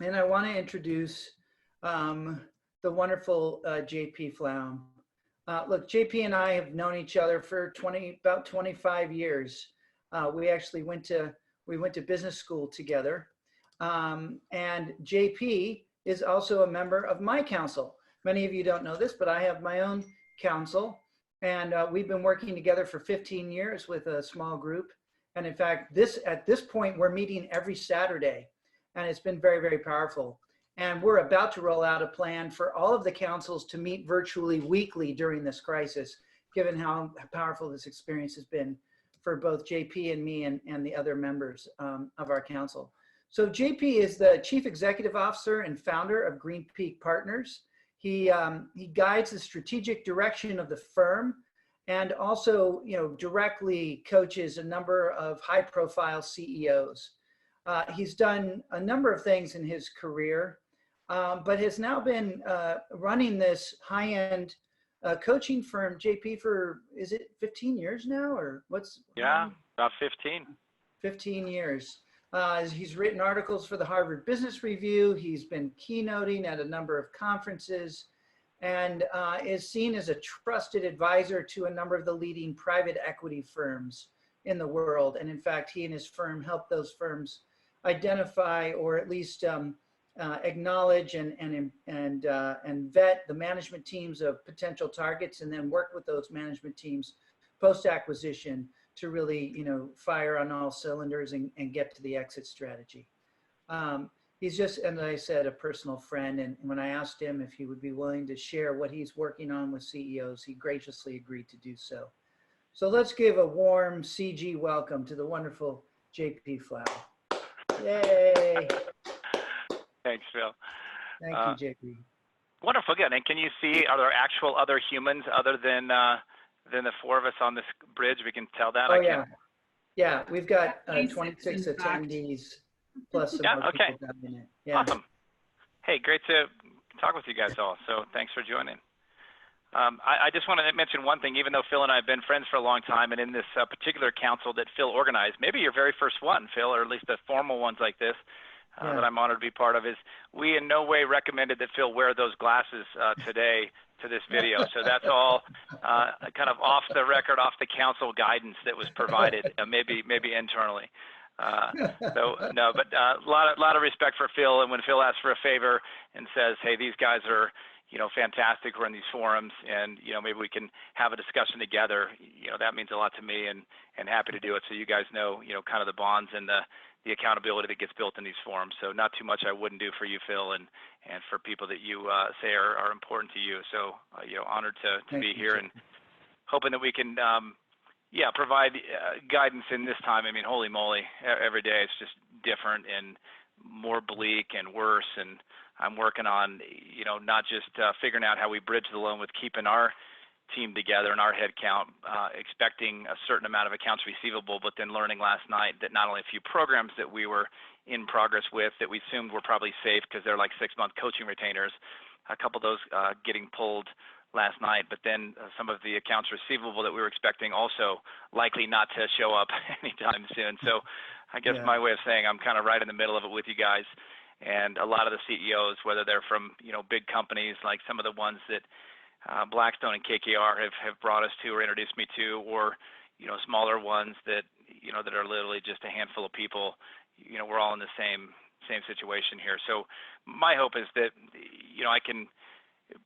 And I want to introduce the wonderful JP Flaum. Look, JP and I have known each other for about 25 years. We actually went to business school together. And JP is also a member of my council. Many of you don't know this, but I have my own council. And we've been working together for 15 years with a small group. And in fact, at this point, we're meeting every Saturday. And it's been very, very powerful. And we're about to roll out a plan for all of the councils to meet virtually weekly during this crisis, given how powerful this experience has been for both JP and me and the other members of our council. So JP is the Chief Executive Officer and founder of Green Peak Partners. He guides the strategic direction of the firm and also, directly coaches a number of high-profile CEOs. He's done a number of things in his career, but has now been running this high-end coaching firm, JP, for, is it 15 years now, or what's? Yeah, about 15. 15 years. He's written articles for the Harvard Business Review. He's been keynoting at a number of conferences and is seen as a trusted advisor to a number of the leading private equity firms in the world. And in fact, he and his firm help those firms identify or at least acknowledge and vet the management teams of potential targets, and then work with those management teams post-acquisition to really, fire on all cylinders and get to the exit strategy. He's just, as I said, a personal friend. And when I asked him if he would be willing to share what he's working on with CEOs, he graciously agreed to do so. So let's give a warm CG welcome to the wonderful JP Flaum. Yay. Thanks, Phil. Thank you, JP. Wonderful. Good. And can you see, are there actual other humans other than the four of us on this bridge? We can tell that. Oh, yeah. Yeah, we've got 26 attendees plus some more people down in it. Yeah. Awesome. Hey, great to talk with you guys all. So thanks for joining. I just want to mention one thing. Even though Phil and I have been friends for a long time, and in this particular council that Phil organized, maybe your very first one, Phil, or at least the formal ones like this, that I'm honored to be part of, is we in no way recommended that Phil wear those glasses today to this video. So that's all kind of off the record, off the council guidance that was provided, maybe internally. So no, but a lot of respect for Phil. And when Phil asks for a favor and says, hey, these guys are, fantastic, we're in these forums, and, maybe we can have a discussion together, that means a lot to me, and happy to do it. So you guys know, kind of the bonds and the accountability that gets built in these forums. So not too much I wouldn't do for you, Phil, and for people that you say are important to you. So, honored to be here, and hoping that we can, provide guidance in this time. I mean, holy moly, every day it's just different and more bleak and worse. And I'm working on, not just figuring out how we bridge the loan with keeping our team together and our head count, expecting a certain amount of accounts receivable, but then learning last night that not only a few programs that we were in progress with that we assumed were probably safe because they're like 6-month coaching retainers, a couple of those getting pulled last night, but then some of the accounts receivable that we were expecting also likely not to show up anytime soon. So I guess my way of saying I'm kind of right in the middle of it with you guys. And a lot of the CEOs, whether they're from, big companies like some of the ones that Blackstone and KKR have brought us to or introduced me to, or, smaller ones that, that are literally just a handful of people, we're all in the same situation here. So my hope is that, I can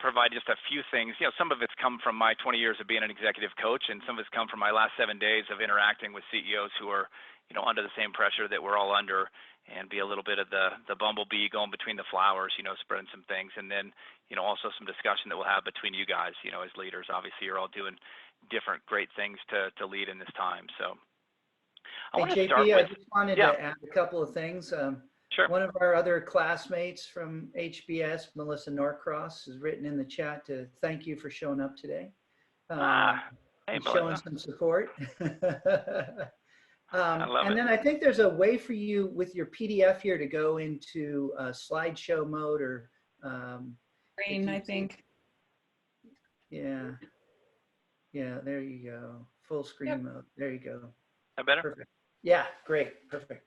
provide just a few things. Some of it's come from my 20 years of being an executive coach, and some of it's come from my last 7 days of interacting with CEOs who are, under the same pressure that we're all under, and be a little bit of the bumblebee going between the flowers, spreading some things. And then, also some discussion that we'll have between you guys, as leaders. Obviously, you're all doing different great things to lead in this time. So I want to start with, I just wanted to add a couple of things. Sure. One of our other classmates from HBS, Melissa Norcross, has written in the chat to thank you for showing up today. Hey, showing some support. I love it. And then I think there's a way for you with your PDF here to go into slideshow mode or screen, I think. Yeah, there you go. Full screen mode. There you go. That better? Perfect. Yeah, great. Perfect.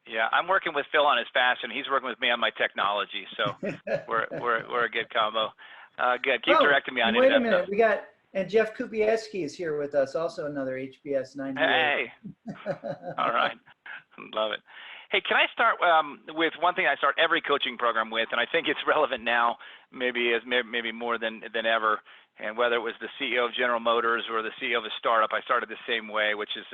Yeah, I'm working with Phil on his fashion. He's working with me on my technology, so we're a good combo. Good. Keep directing me on wait any a of that minute. stuff. We got, and Jeff Kupieski is here with us, also another HBS 98. Hey, all right, love it. Hey, can I start with one thing I start every coaching program with, and I think it's relevant now, maybe more than ever. And whether it was the CEO of General Motors or the CEO of a startup, I started the same way, which is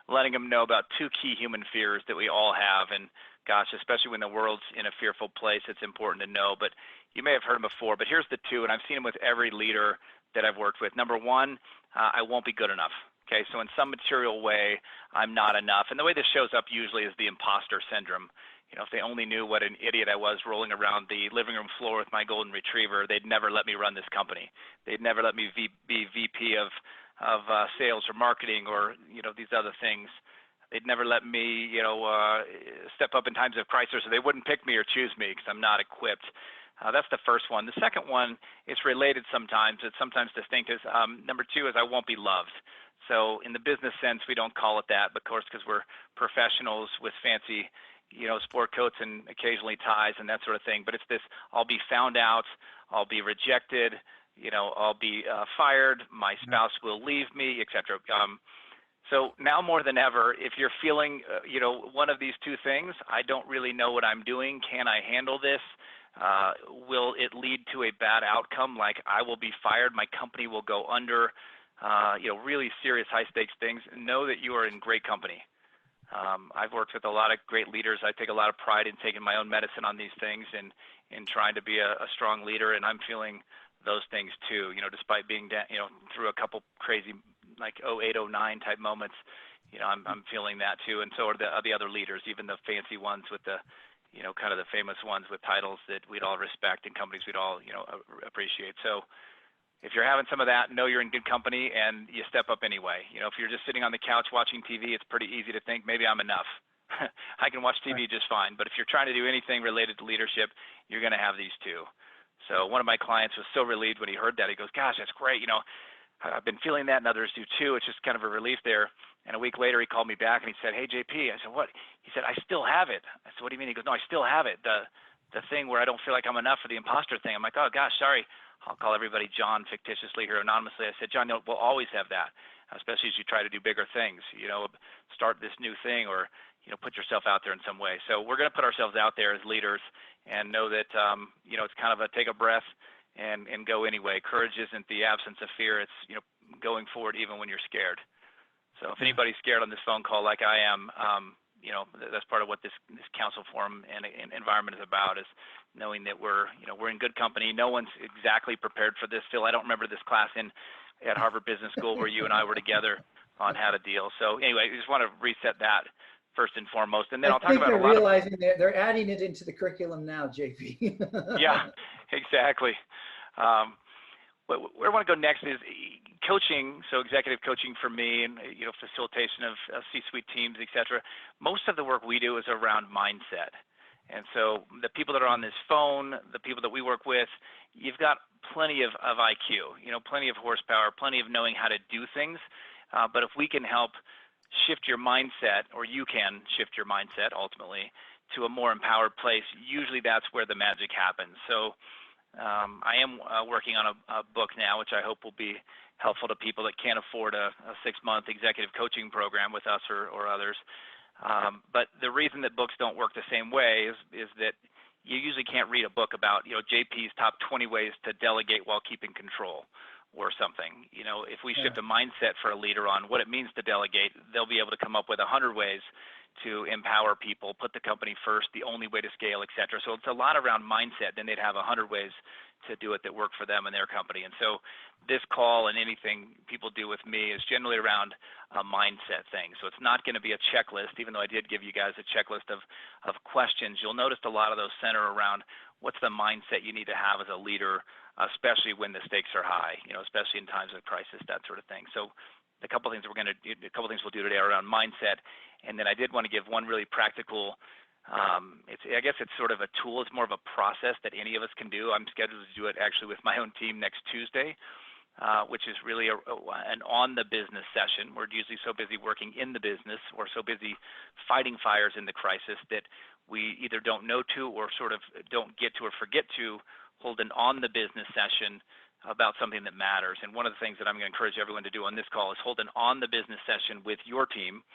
letting them know about two key human fears that we all have. And gosh, especially when the world's in a fearful place, it's important to know. But you may have heard them before, but here's the two, and I've seen them with every leader that I've worked with. Number one, I won't be good enough. Okay, so in some material way, I'm not enough. And the way this shows up usually is the imposter syndrome. You know, if they only knew what an idiot I was rolling around the living room floor with my golden retriever, they'd never let me run this company. They'd never let me be VP of sales or marketing or, you know, these other things. They'd never let me, you know, step up in times of crisis, or they wouldn't pick me or choose me because I'm not equipped. That's the first one. The second one is related sometimes. It's sometimes distinct. Is number two is I won't be loved. So in the business sense, we don't call it that, but of course, because we're professionals with fancy, you know, sport coats and occasionally ties and that sort of thing. But it's this: I'll be found out, I'll be rejected, you know, I'll be fired, my spouse will leave me, etc. So now more than ever, if you're feeling, you know, one of these two things, I don't really know what I'm doing. Can I handle this? Will it lead to a bad outcome? Like I will be fired, my company will go under. You know, really serious high-stakes things. Know that you are in great company. I've worked with a lot of great leaders. I take a lot of pride in taking my own medicine on these things and in trying to be a strong leader, and I'm feeling those things too, you know, despite being, you know, through a couple crazy, like 08, 09 type moments, you know, I'm feeling that too, and so are the other leaders, even the fancy ones with the, you know, kind of the famous ones with titles that we'd all respect and companies we'd all, you know, appreciate. So if you're having some of that, know you're in good company and you step up anyway. You know, if you're just sitting on the couch watching TV, it's pretty easy to think maybe I'm enough. I can watch TV just fine. But if you're trying to do anything related to leadership, you're going to have these two. So one of my clients was so relieved when he heard that. He goes, gosh, that's great. You know, I've been feeling that and others do too. It's just kind of a relief there. And a week later, he called me back and he said, hey, JP. I said, what? He said, I still have it. I said, what do you mean? He goes, no, I still have it. The thing where I don't feel like I'm enough for the imposter thing. I'm like, oh, gosh, sorry. I'll call everybody John fictitiously here anonymously. I said, John, we'll always have that, especially as you try to do bigger things, you know, start this new thing or, you know, put yourself out there in some way. So we're going to put ourselves out there as leaders and know that, you know, it's kind of a take a breath and go anyway. Courage isn't the absence of fear. It's, you know, going forward even when you're scared. So if anybody's scared on this phone call like I am, you know, that's part of what this council forum and environment is about, is knowing that we're in good company. No one's exactly prepared for this. Phil, I don't remember this class at Harvard Business School where you and I were together on how to deal. So anyway, I just want to reset that first and foremost, and then I'll talk about a lot of. I think they're realizing they're adding it into the curriculum now, JP. Yeah, exactly. Where I want to go next is coaching, so executive coaching for me and, you know, facilitation of C-suite teams, et cetera. Most of the work we do is around mindset. And so the people that are on this phone, the people that we work with, you've got plenty of IQ, you know, plenty of horsepower, plenty of knowing how to do things. But if we can help shift your mindset, or you can shift your mindset ultimately to a more empowered place, usually that's where the magic happens. So I am working on a book now, which I hope will be helpful to people that can't afford a 6-month executive coaching program with us or others. But the reason that books don't work the same way is that you usually can't read a book about, you know, JP's top 20 ways to delegate while keeping control or something. You know, if we shift a mindset for a leader on what it means to delegate, they'll be able to come up with 100 ways to empower people, put the company first, the only way to scale, et cetera. So it's a lot around mindset. Then they'd have 100 ways to do it that work for them and their company. And so this call and anything people do with me is generally around a mindset thing. So it's not going to be a checklist, even though I did give you guys a checklist of questions. You'll notice a lot of those center around what's the mindset you need to have as a leader, especially when the stakes are high, you know, especially in times of crisis, that sort of thing. So a couple of things we'll do today are around mindset. And then I did want to give one really practical, I guess it's sort of a tool. It's more of a process that any of us can do. I'm scheduled to do it actually with my own team next Tuesday. which is really an on-the-business session. We're usually so busy working in the business or so busy fighting fires in the crisis that we either don't know to or sort of don't get to or forget to hold an on-the-business session about something that matters. And one of the things that I'm going to encourage everyone to do on this call is hold an on-the-business session with your team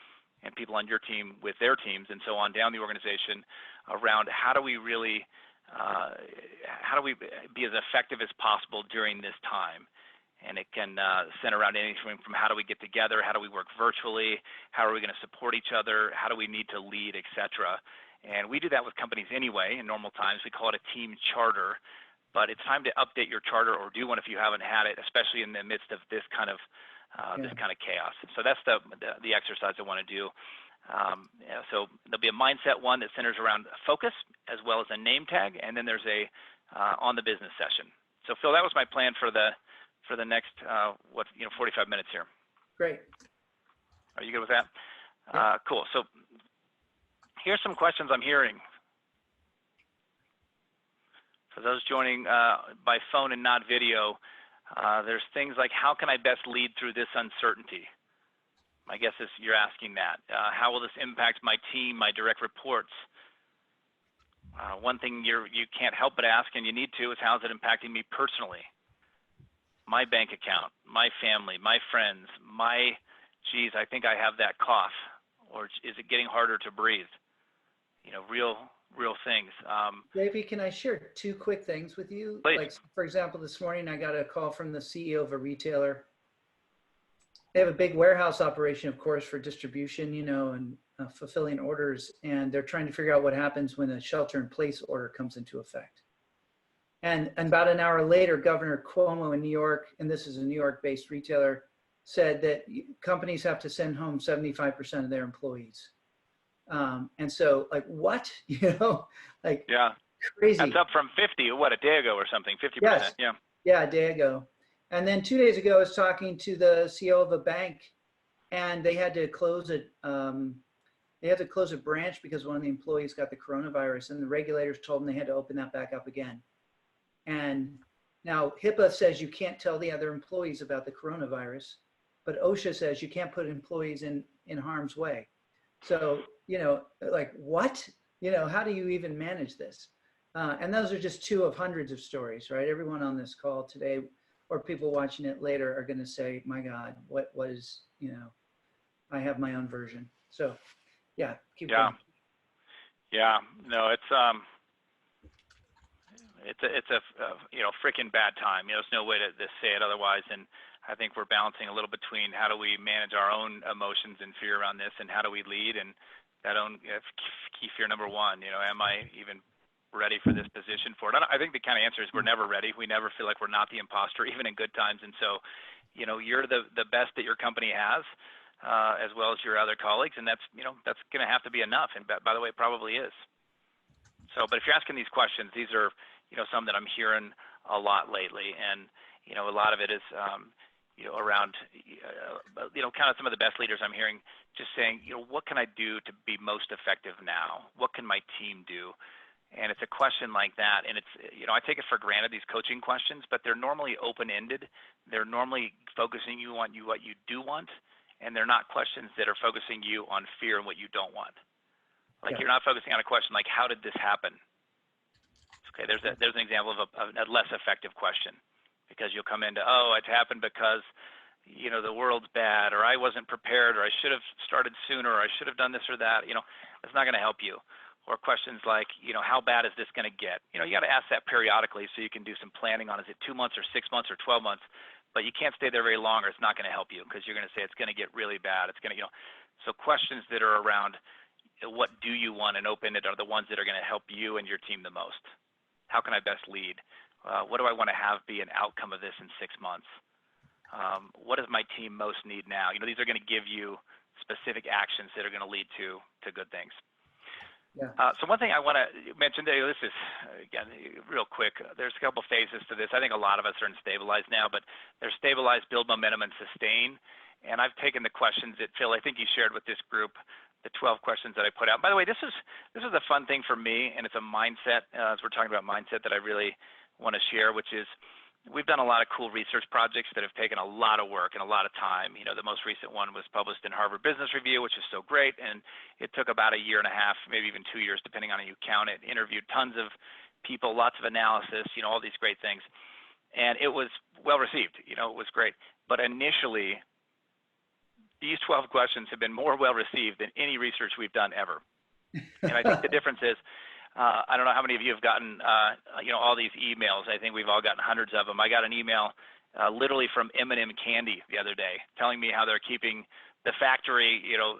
and people on your team with their teams and so on down the organization around how do we really be as effective as possible during this time. And it can center around anything from how do we get together, how do we work virtually, how are we going to support each other, how do we need to lead, et cetera. And we do that with companies anyway in normal times. We call it a team charter. But it's time to update your charter or do one if you haven't had it, especially in the midst of this kind of chaos. So that's the exercise I want to do. So there'll be a mindset one that centers around focus as well as a name tag, and then there's a on the business session. So Phil, that was my plan for the next 45 minutes here. Great. Are you good with that? Yeah. Cool. So here's some questions I'm hearing. For those joining by phone and not video, there's things like, how can I best lead through this uncertainty? My guess is you're asking that. How will this impact my team, my direct reports? One thing you can't help but ask, and you need to, is how is it impacting me personally? My bank account, my family, my friends, geez, I think I have that cough, or is it getting harder to breathe? Real things. JP, can I share two quick things with you? Please. Like, for example, this morning I got a call from the CEO of a retailer. They have a big warehouse operation, of course, for distribution, and fulfilling orders. And they're trying to figure out what happens when a shelter-in-place order comes into effect. And about an hour later, Governor Cuomo in New York, and this is a New York-based retailer, said that companies have to send home 75% of their employees. And so, like, what? Yeah, crazy. That's up from 50, a day ago or something, 50%. Yes. Yeah, a day ago. And then 2 days ago, I was talking to the CEO of a bank, and they had to close it. They had to close a branch because one of the employees got the coronavirus, and the regulators told them they had to open that back up again. And now HIPAA says you can't tell the other employees about the coronavirus, but OSHA says you can't put employees in harm's way. So, like, what? How do you even manage this? And those are just two of hundreds of stories, right? Everyone on this call today or people watching it later are going to say, my God, what is, I have my own version. So, yeah, keep going. Yeah, no, it's a freaking bad time. There's no way to say it otherwise. And I think we're balancing a little between how do we manage our own emotions and fear around this, and how do we lead, and that own key fear number one. Am I even ready for this position for it? I think the kind of answer is we're never ready. We never feel like we're not the imposter, even in good times. And so, you're the best that your company has, as well as your other colleagues, and that's going to have to be enough. And by the way, it probably is. So, but if you're asking these questions, these are some that I'm hearing a lot lately, and a lot of it is around kind of some of the best leaders I'm hearing just saying, what can I do to be most effective now? What can my team do? And it's a question like that, and it's I take it for granted, these coaching questions, but they're normally open-ended. They're normally focusing you on what you do want, and they're not questions that are focusing you on fear and what you don't want. Like, you're not focusing on a question like, how did this happen? Okay, there's an example of a less effective question, because you'll come into, it happened because the world's bad, or I wasn't prepared, or I should have started sooner, or I should have done this or that. It's not going to help you. Or questions like, how bad is this going to get? You got to ask that periodically so you can do some planning on, is it 2 months or 6 months or 12 months? But you can't stay there very long, or it's not going to help you, because you're going to say it's going to get really bad. It's going to, so questions that are around what do you want and open-ended are the ones that are going to help you and your team the most. How can I best lead? What do I want to have be an outcome of this in 6 months? What does my team most need now? These are going to give you specific actions that are going to lead to good things. Yeah. So one thing I want to mention today, this is, again, real quick, there's a couple phases to this. I think a lot of us are in stabilize now, but there's stabilize, build momentum, and sustain. And I've taken the questions that, Phil, I think you shared with this group, the 12 questions that I put out. By the way, this is a fun thing for me, and it's a mindset, as we're talking about mindset, that I really want to share, which is we've done a lot of cool research projects that have taken a lot of work and a lot of time. You know, the most recent one was published in Harvard Business Review, which is so great, and it took about a year and a half, maybe even 2 years, depending on how you count it. Interviewed tons of people, lots of analysis, you know, all these great things, and it was well received. You know, it was great. But initially, these 12 questions have been more well received than any research we've done ever. And I think the difference is, I don't know how many of you have gotten, you know, all these emails. I think we've all gotten hundreds of them. I got an email literally from M&M Candy the other day telling me how they're keeping the factory, you know,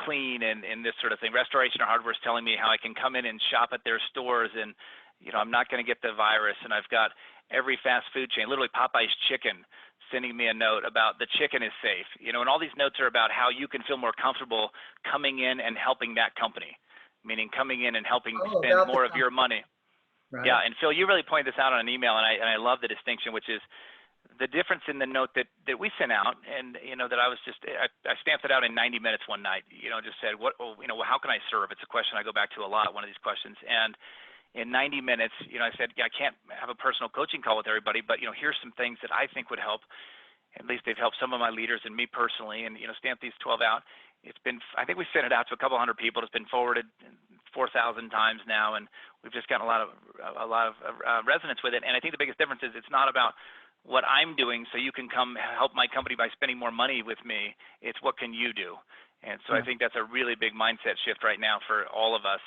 clean and this sort of thing. Restoration Hardware is telling me how I can come in and shop at their stores and, you know, I'm not going to get the virus. And I've got every fast food chain, literally Popeye's Chicken, sending me a note about the chicken is safe. You know, and all these notes are about how you can feel more comfortable coming in and helping that company. Meaning coming in and helping spend more of your money. Right. Yeah, and Phil, you really pointed this out on an email, and I love the distinction, which is the difference in the note that we sent out, and you know that I stamped it out in 90 minutes one night. You know, just said you know, how can I serve? It's a question I go back to a lot. One of these questions, and in 90 minutes, you know, I said, yeah, I can't have a personal coaching call with everybody, but you know, here's some things that I think would help. At least they've helped some of my leaders and me personally, and you know, stamp these 12 out. It's been, I think we sent it out to a couple hundred people. It's been forwarded 4,000 times now, and we've just gotten a lot of resonance with it. And I think the biggest difference is it's not about what I'm doing so you can come help my company by spending more money with me. It's what can you do? And so I think that's a really big mindset shift right now for all of us,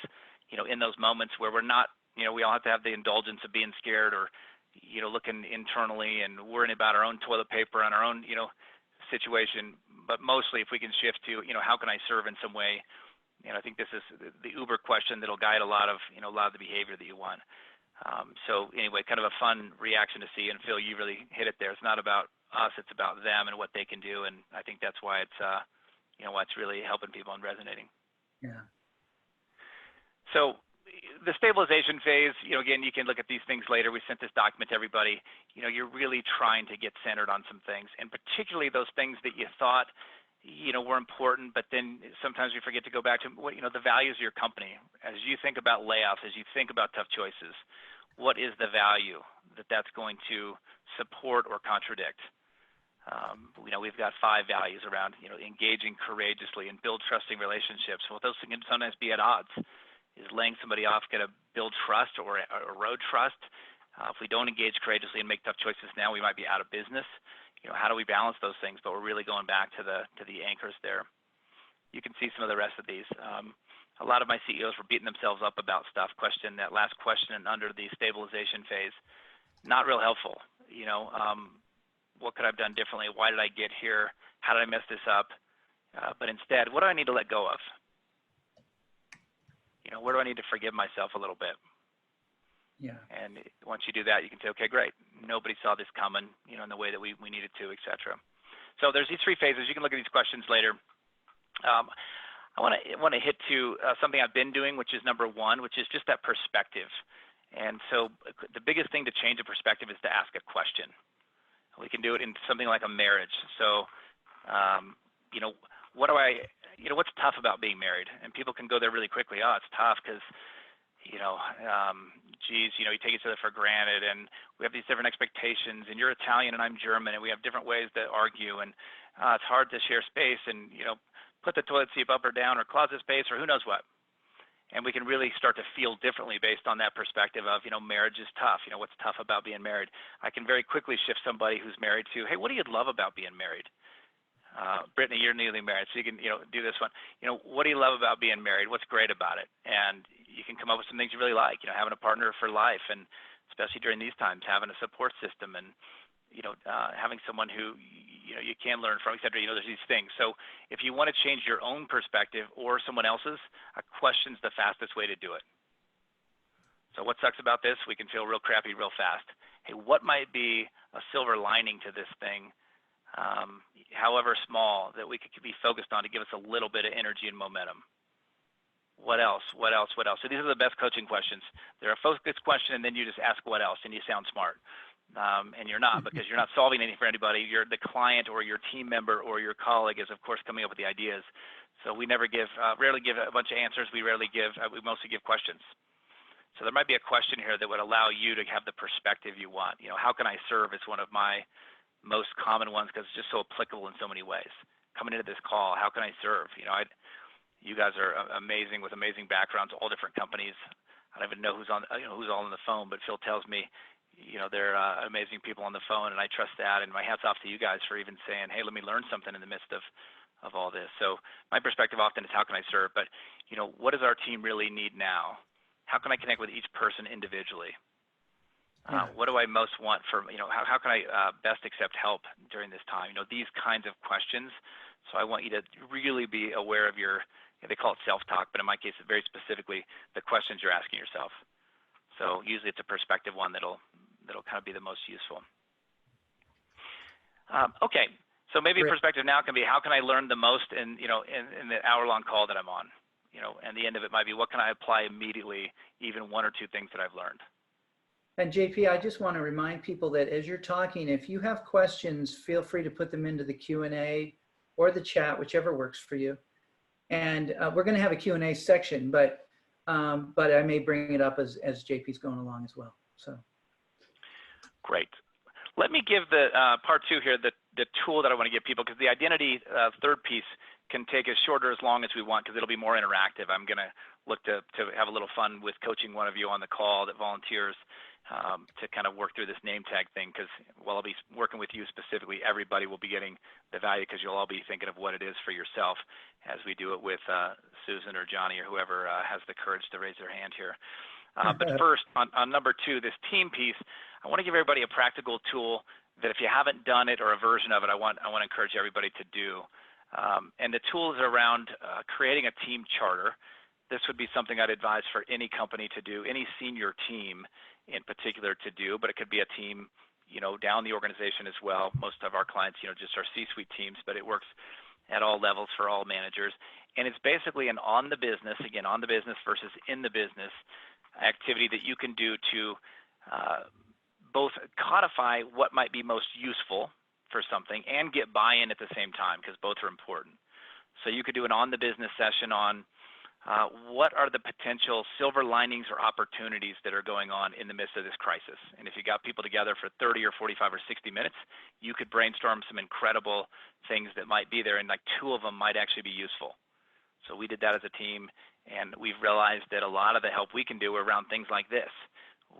you know, in those moments where we're not, you know, we all have to have the indulgence of being scared or, you know, looking internally and worrying about our own toilet paper and our own, you know, situation. But mostly if we can shift to, you know, how can I serve in some way? And I think this is the Uber question that'll guide a lot of, you know, a lot of the behavior that you want. So anyway, kind of a fun reaction to see. And Phil, you really hit it there. It's not about us, it's about them and what they can do. And I think that's why it's, you know, why it's really helping people and resonating. Yeah. So the stabilization phase, you know, again, you can look at these things later. We sent this document to everybody. You know, you're really trying to get centered on some things, and particularly those things that you thought, you know, were important, but then sometimes we forget to go back to what, you know, the values of your company. As you think about layoffs, as you think about tough choices, what is the value that's going to support or contradict? You know, we've got 5 values around, you know, engaging courageously and build trusting relationships. Well, those can sometimes be at odds. Is laying somebody off going to build trust or erode trust? If we don't engage courageously and make tough choices now, we might be out of business. You know, how do we balance those things? But we're really going back to the anchors there. You can see some of the rest of these. A lot of my CEOs were beating themselves up about stuff. That last question under the stabilization phase, not real helpful. You know, what could I have done differently? Why did I get here? How did I mess this up? But instead, what do I need to let go of? You know, where do I need to forgive myself a little bit? Yeah. And once you do that, you can say, okay, great. Nobody saw this coming, you know, in the way that we needed to, et cetera. So there's these 3 phases. You can look at these questions later. I want to hit to something I've been doing, which is number 1, which is just that perspective. And so the biggest thing to change a perspective is to ask a question. We can do it in something like a marriage. So, you know, what's tough about being married? And people can go there really quickly. Oh, it's tough because, you know, geez, you know, you take each other for granted, and we have these different expectations, and you're Italian and I'm German, and we have different ways to argue, and it's hard to share space and, you know, put the toilet seat up or down or closet space or who knows what. And we can really start to feel differently based on that perspective of, you know, marriage is tough. You know, what's tough about being married? I can very quickly shift somebody who's married to, hey, what do you love about being married? Brittany, you're newly married, so you can, you know, do this one. You know, what do you love about being married? What's great about it? And you can come up with some things you really like. You know, having a partner for life, and especially during these times, having a support system, and you know, having someone who you know you can learn from, et cetera. You know, there's these things. So if you want to change your own perspective or someone else's, a question's the fastest way to do it. So what sucks about this? We can feel real crappy real fast. Hey, what might be a silver lining to this thing? However small, that we could be focused on to give us a little bit of energy and momentum. What else? What else? What else? So these are the best coaching questions. They're a focused question, and then you just ask what else, and you sound smart. And you're not, because you're not solving anything for anybody. You're the client or your team member or your colleague is, of course, coming up with the ideas. So we never give, rarely give a bunch of answers. We mostly give questions. So there might be a question here that would allow you to have the perspective you want. How can I serve is one of my most common ones because it's just so applicable in so many ways. Coming into this call, how can I serve? You guys are amazing with amazing backgrounds, all different companies. I don't even know who's all on the phone, but Phil tells me, they're amazing people on the phone, and I trust that. And my hat's off to you guys for even saying, hey, let me learn something in the midst of all this. So my perspective often is how can I serve? But, what does our team really need now? How can I connect with each person individually? What do I most want for, how can I best accept help during this time? These kinds of questions. So I want you to really be aware of they call it self-talk, but in my case, it's very specifically the questions you're asking yourself. So usually it's a perspective one that'll kind of be the most useful. Okay, so maybe a perspective now can be how can I learn the most in the hour-long call that I'm on? And the end of it might be what can I apply immediately, even one or two things that I've learned. And JP, I just want to remind people that as you're talking, if you have questions, feel free to put them into the Q&A or the chat, whichever works for you. And we're going to have a Q&A section, but I may bring it up as JP's going along as well. So, great. Let me give the part two here, the tool that I want to give people, because the identity third piece can take as short or as long as we want because it'll be more interactive. I'm going to look to have a little fun with coaching one of you on the call that volunteers to kind of work through this name tag thing, because while I'll be working with you specifically, everybody will be getting the value because you'll all be thinking of what it is for yourself as we do it with Susan or Johnny or whoever has the courage to raise their hand here. But first, on number two, this team piece, I want to give everybody a practical tool that if you haven't done it or a version of it, I want to encourage everybody to do. And the tool is around creating a team charter. This would be something I'd advise for any company to do, any senior team in particular to do, but it could be a team, down the organization as well. Most of our clients, just our C-suite teams, but it works at all levels for all managers. And it's basically an on the business versus in the business activity that you can do to both codify what might be most useful for something and get buy-in at the same time, because both are important. So you could do an on the business session on what are the potential silver linings or opportunities that are going on in the midst of this crisis? And if you got people together for 30 or 45 or 60 minutes, you could brainstorm some incredible things that might be there, and like two of them might actually be useful. So we did that as a team, and we've realized that a lot of the help we can do around things like this.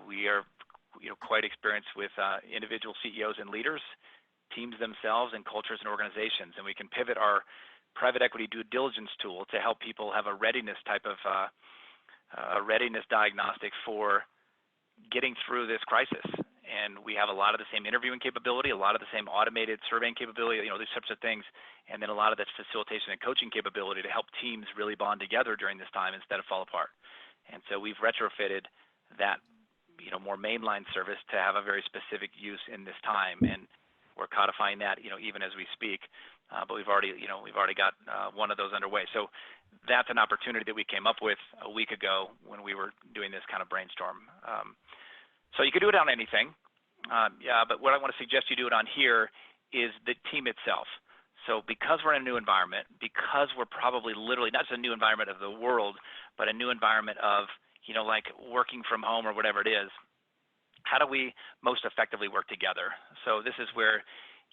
We are quite experienced with individual CEOs and leaders, teams themselves, and cultures and organizations, and we can pivot our private equity due diligence tool to help people have a readiness type of a readiness diagnostic for getting through this crisis. And we have a lot of the same interviewing capability, a lot of the same automated surveying capability, these types of things, and then a lot of that facilitation and coaching capability to help teams really bond together during this time instead of fall apart. And so we've retrofitted that, more mainline service to have a very specific use in this time, and we're codifying that, even as we speak. But we've already got one of those underway. So that's an opportunity that we came up with a week ago when we were doing this kind of brainstorm. So you could do it on anything, but what I want to suggest you do it on here is the team itself. So because we're in a new environment, because we're probably literally not just a new environment of the world, but a new environment of, like working from home or whatever it is, how do we most effectively work together? So this is where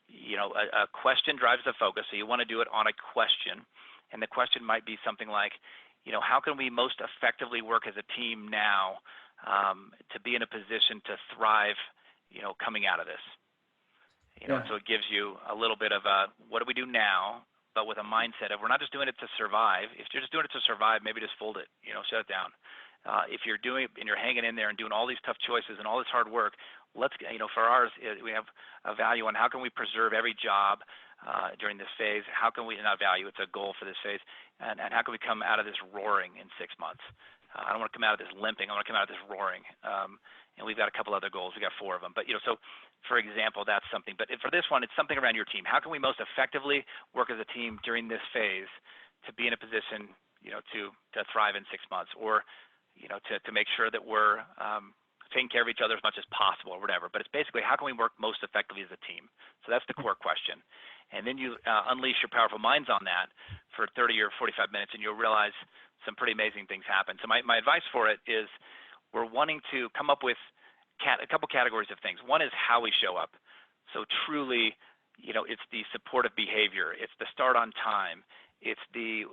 a question drives the focus. So you want to do it on a question. And the question might be something like, how can we most effectively work as a team now to be in a position to thrive, coming out of this? So it gives you a little bit of what do we do now, but with a mindset of we're not just doing it to survive. If you're just doing it to survive, maybe just fold it, shut it down. If you're doing it and you're hanging in there and doing all these tough choices and all this hard work, let's, for ours, we have a value on how can we preserve every job during this phase? How can we, not value, it's a goal for this phase, and how can we come out of this roaring in 6 months? I don't want to come out of this limping. I want to come out of this roaring. And we've got a couple other goals. We've got 4 of them. But, so for example, that's something. But for this one, it's something around your team. How can we most effectively work as a team during this phase to be in a position, to thrive in 6 months, or, to make sure that we're taking care of each other as much as possible or whatever. But it's basically how can we work most effectively as a team? So that's the core question. And then you unleash your powerful minds on that for 30 or 45 minutes, and you'll realize some pretty amazing things happen. So my advice for it is we're wanting to come up with a couple categories of things. One is how we show up. So truly, it's the supportive behavior. It's the start on time. It's the,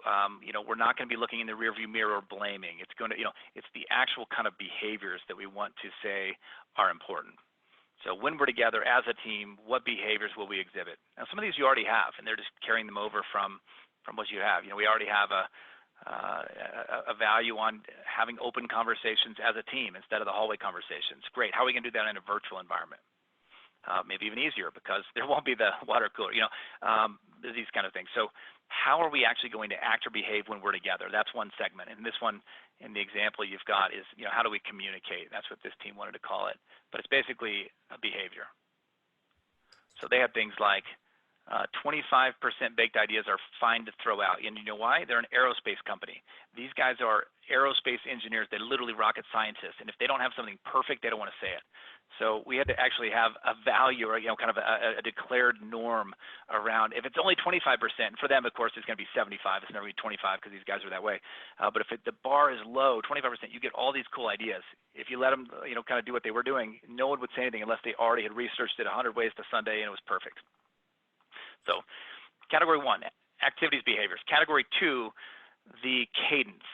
we're not going to be looking in the rearview mirror blaming. It's going to, it's the actual kind of behaviors that we want to say are important. So when we're together as a team, what behaviors will we exhibit? Now, some of these you already have, and they're just carrying them over from what you have. We already have a value on having open conversations as a team instead of the hallway conversations. Great. How are we going to do that in a virtual environment? Maybe even easier because there won't be the water cooler, these kind of things. So how are we actually going to act or behave when we're together? That's one segment. And this one, in the example you've got, is how do we communicate? That's what this team wanted to call it. But it's basically a behavior. So they have things like 25% baked ideas are fine to throw out. And you know why? They're an aerospace company. These guys are aerospace engineers. They're literally rocket scientists. And if they don't have something perfect, they don't want to say it. So we had to actually have a value or, kind of a declared norm around, if it's only 25%, for them, of course, it's going to be 75. It's never going to be 25 because these guys are that way. But if the bar is low, 25%, you get all these cool ideas. If you let them, kind of do what they were doing, no one would say anything unless they already had researched it 100 ways to Sunday and it was perfect. So category 1, activities, behaviors. Category 2, the cadence.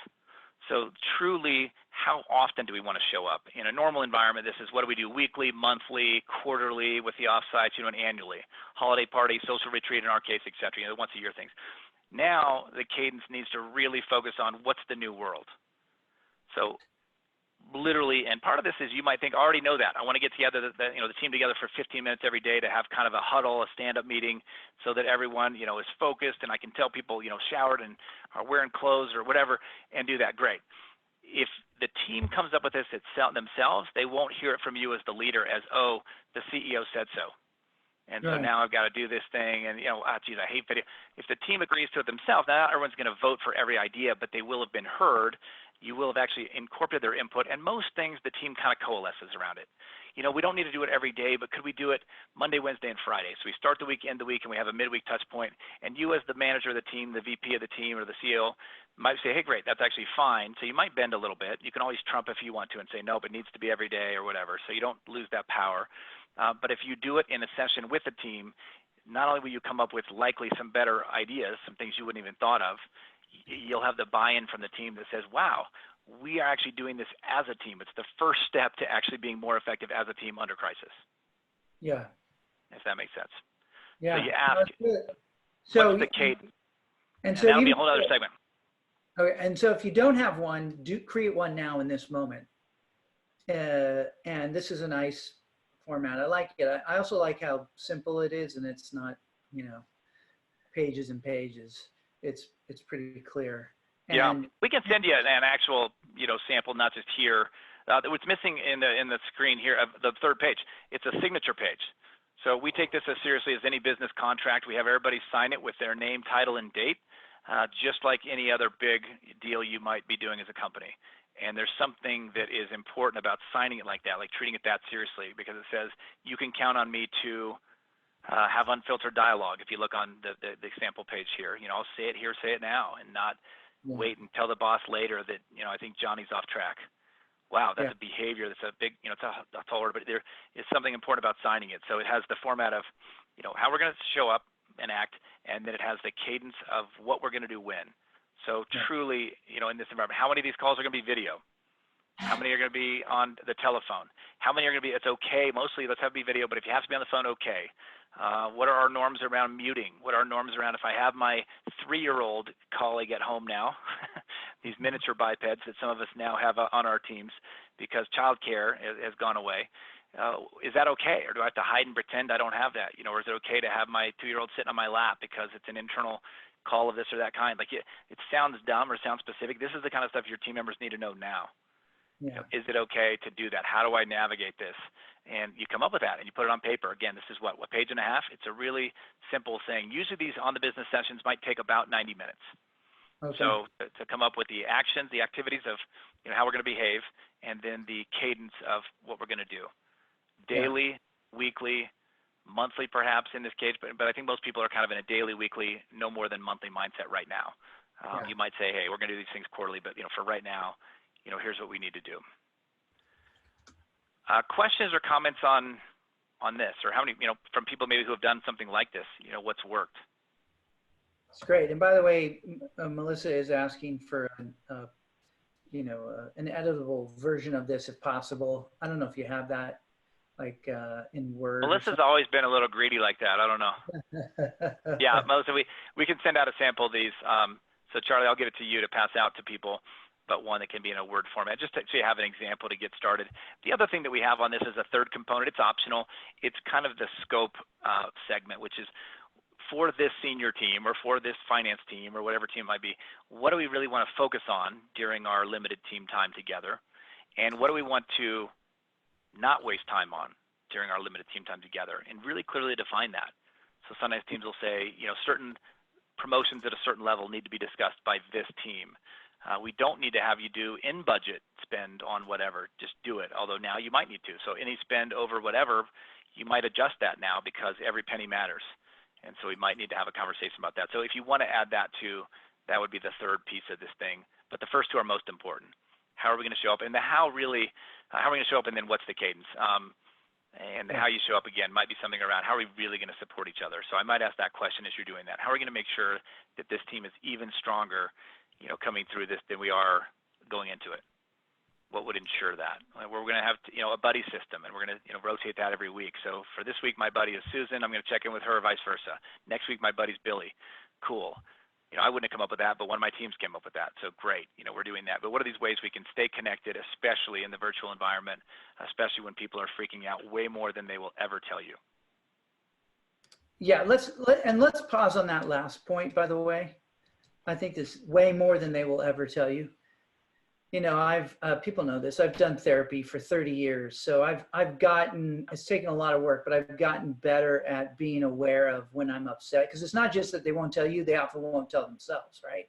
So truly, how often do we want to show up? In a normal environment, this is what do we do weekly, monthly, quarterly, with the offsites, and annually. Holiday party, social retreat in our case, et cetera, once a year things. Now the cadence needs to really focus on what's the new world. So literally, and part of this is you might think, I already know that. I want to get together, the team together for 15 minutes every day to have kind of a huddle, a stand-up meeting so that everyone, is focused and I can tell people, showered and are wearing clothes or whatever and do that. Great. If the team comes up with this themselves, they won't hear it from you as the leader as, oh, the CEO said so. And so now I've got to do this thing and, geez, I hate video. If the team agrees to it themselves, now not everyone's going to vote for every idea, but they will have been heard. You will have actually incorporated their input, and most things the team kind of coalesces around it. We don't need to do it every day, but could we do it Monday, Wednesday, and Friday? So we start the week, end the week, and we have a midweek touch point. And you as the manager of the team, the VP of the team, or the CEO might say, hey, great, that's actually fine. So you might bend a little bit. You can always trump if you want to and say, no, but it needs to be every day or whatever. So you don't lose that power. But if you do it in a session with the team, not only will you come up with likely some better ideas, some things you wouldn't even thought of, you'll have the buy-in from the team that says, wow, we are actually doing this as a team. It's the first step to actually being more effective as a team under crisis. Yeah. If that makes sense. Yeah. So you ask, what's the cadence? And so that'll be a whole other segment. Okay. And so if you don't have one, do create one now in this moment. And this is a nice format. I like it. I also like how simple it is, and it's not, pages and pages. It's pretty clear. And we can send you an actual, sample, not just here. What's missing in the screen here, the third page, it's a signature page. So we take this as seriously as any business contract. We have everybody sign it with their name, title, and date, just like any other big deal you might be doing as a company. And there's something that is important about signing it like that, like treating it that seriously, because it says you can count on me to have unfiltered dialogue. If you look on the sample page here, I'll say it here, say it now, and not wait and tell the boss later that, I think Johnny's off track. Wow, that's a behavior. That's a big, it's a tall order, but there is something important about signing it. So it has the format of, how we're going to show up and act, and then it has the cadence of what we're going to do when. So truly, in this environment, how many of these calls are going to be video? How many are going to be on the telephone? How many are going to be, it's okay, mostly let's have it be video, but if you have to be on the phone, okay. What are our norms around muting? What are our norms around if I have my 3-year-old colleague at home now, these miniature bipeds that some of us now have on our teams because childcare has gone away. Is that okay? Or do I have to hide and pretend I don't have that? Or is it okay to have my 2-year-old sitting on my lap because it's an internal call of this or that kind? Like it sounds dumb or sounds specific. This is the kind of stuff your team members need to know now. Is it okay to do that? How do I navigate this? And you come up with that and you put it on paper. Again, this is what page and a half? It's a really simple thing. Usually these on the business sessions might take about 90 minutes. Okay. So to come up with the actions, the activities of how we're going to behave, and then the cadence of what we're going to do. Daily, weekly, monthly perhaps in this case, but I think most people are kind of in a daily, weekly, no more than monthly mindset right now. You might say, hey, we're going to do these things quarterly, but for right now, here's what we need to do. Questions or comments on this, or how many, from people maybe who have done something like this, what's worked? It's great. And by the way, Melissa is asking for an editable version of this if possible. I don't know if you have that, like in Word. Melissa's always been a little greedy like that. I don't know. Yeah, Melissa, we can send out a sample of these. So Charlie, I'll give it to you to pass out to people, but one that can be in a Word format, just so you have an example to get started. The other thing that we have on this is a third component. It's optional. It's kind of the scope segment, which is for this senior team or for this finance team or whatever team it might be, what do we really want to focus on during our limited team time together? And what do we want to not waste time on during our limited team time together? And really clearly define that. So sometimes teams will say, certain promotions at a certain level need to be discussed by this team. We don't need to have you do in budget spend on whatever, just do it. Although now you might need to. So any spend over whatever, you might adjust that now because every penny matters. And so we might need to have a conversation about that. So if you want to add that too, that would be the third piece of this thing. But the first two are most important. How are we going to show up? And the how really, how are we going to show up, and then what's the cadence? And how you show up, again, might be something around how are we really going to support each other? So I might ask that question as you're doing that. How are we going to make sure that this team is even stronger, coming through this than we are going into it? What would ensure that? We're going to have, a buddy system, and we're going to, rotate that every week. So for this week, my buddy is Susan. I'm going to check in with her, vice versa. Next week, my buddy's Billy. Cool. I wouldn't have come up with that, but one of my teams came up with that. So great, we're doing that. But what are these ways we can stay connected, especially in the virtual environment, especially when people are freaking out way more than they will ever tell you? Yeah, let's pause on that last point, by the way. I think this way more than they will ever tell you. People know this. I've done therapy for 30 years. So I've gotten, it's taken a lot of work, but I've gotten better at being aware of when I'm upset. Because it's not just that they won't tell you, they often won't tell themselves, right?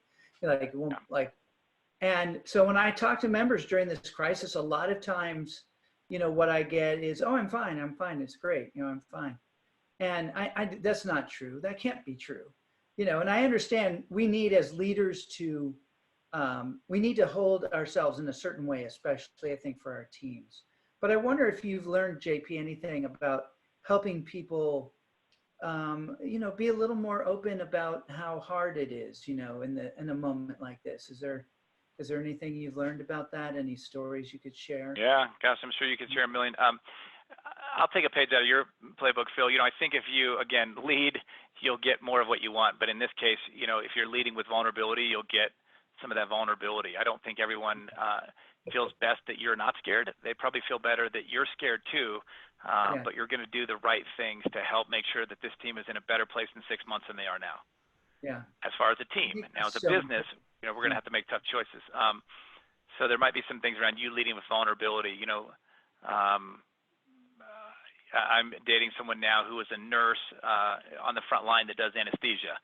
And so when I talk to members during this crisis, a lot of times, what I get is, oh, I'm fine. It's great. I'm fine. And I that's not true. That can't be true. And I understand we need as leaders to, we need to hold ourselves in a certain way, especially I think for our teams. But I wonder if you've learned, JP, anything about helping people, be a little more open about how hard it is, in a moment like this. Is there anything you've learned about that? Any stories you could share? Yeah, gosh, I'm sure you could share a million. I'll take a page out of your playbook, Phil. I think if you, again, lead, you'll get more of what you want. But in this case, if you're leading with vulnerability, you'll get some of that vulnerability. I don't think everyone feels best that you're not scared. They probably feel better that you're scared too, but you're going to do the right things to help make sure that this team is in a better place in 6 months than they are now. Yeah. As far as a team. Now, as a business, we're going to have to make tough choices. So there might be some things around you leading with vulnerability. I'm dating someone now who is a nurse on the front line that does anesthesia.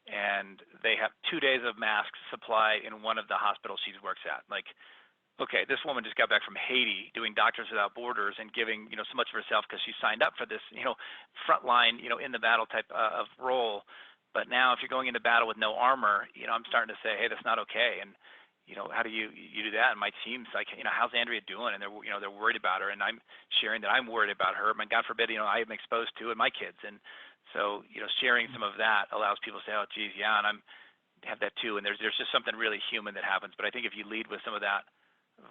And they have 2 days of mask supply in one of the hospitals she works at. Like, okay, this woman just got back from Haiti doing Doctors Without Borders and giving, so much of herself because she signed up for this, frontline, in the battle type of role. But now if you're going into battle with no armor, I'm starting to say, hey, that's not okay. And, how do you do that? And my team's like, how's Andrea doing? And they're worried about her. And I'm sharing that I'm worried about her. And God forbid, I am exposed to and my kids. And so, sharing some of that allows people to say, oh, geez, yeah, and I'm have that too. And there's just something really human that happens. But I think if you lead with some of that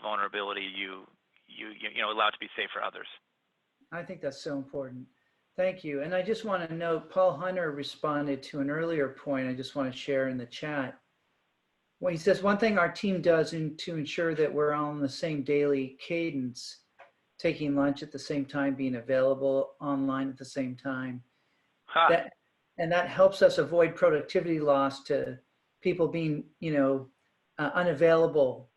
vulnerability, you allow it to be safe for others. I think that's so important. Thank you. And I just want to note, Paul Hunter responded to an earlier point I just want to share in the chat. When he says, one thing our team does to ensure that we're all on the same daily cadence, taking lunch at the same time, being available online at the same time, that helps us avoid productivity loss to people being, unavailable,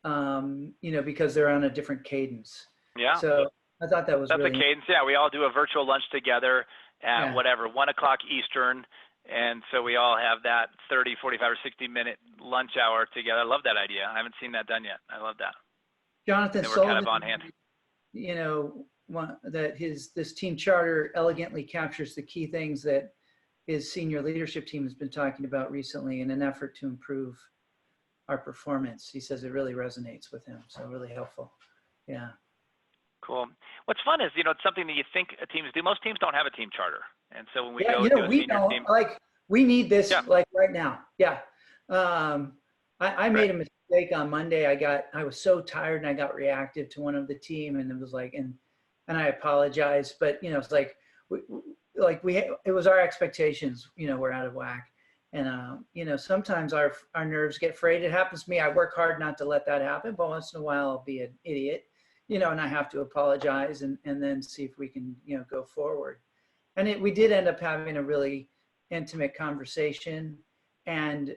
because they're on a different cadence. Yeah. So I thought that was That's really a cadence. Yeah, we all do a virtual lunch together at 1 o'clock Eastern. And so we all have that 30, 45, or 60-minute lunch hour together. I love that idea. I haven't seen that done yet. I love that. Jonathan we're Sullivan, kind of on hand. This team charter elegantly captures the key things that his senior leadership team has been talking about recently in an effort to improve our performance. He says it really resonates with him. So really helpful. Yeah. Cool. What's fun is, it's something that you think teams do. Most teams don't have a team charter. And so when we Yeah, go to a we senior don't, team. like, we need this Yeah. like right now. Yeah. I made Right. a mistake on Monday. I was so tired and I got reactive to one of the team, and it was like, and I apologize, but it's like, it was our expectations, were out of whack. And, sometimes our nerves get frayed. It happens to me. I work hard not to let that happen, but once in a while I'll be an idiot, and I have to apologize and then see if we can, go forward. And we did end up having a really intimate conversation, and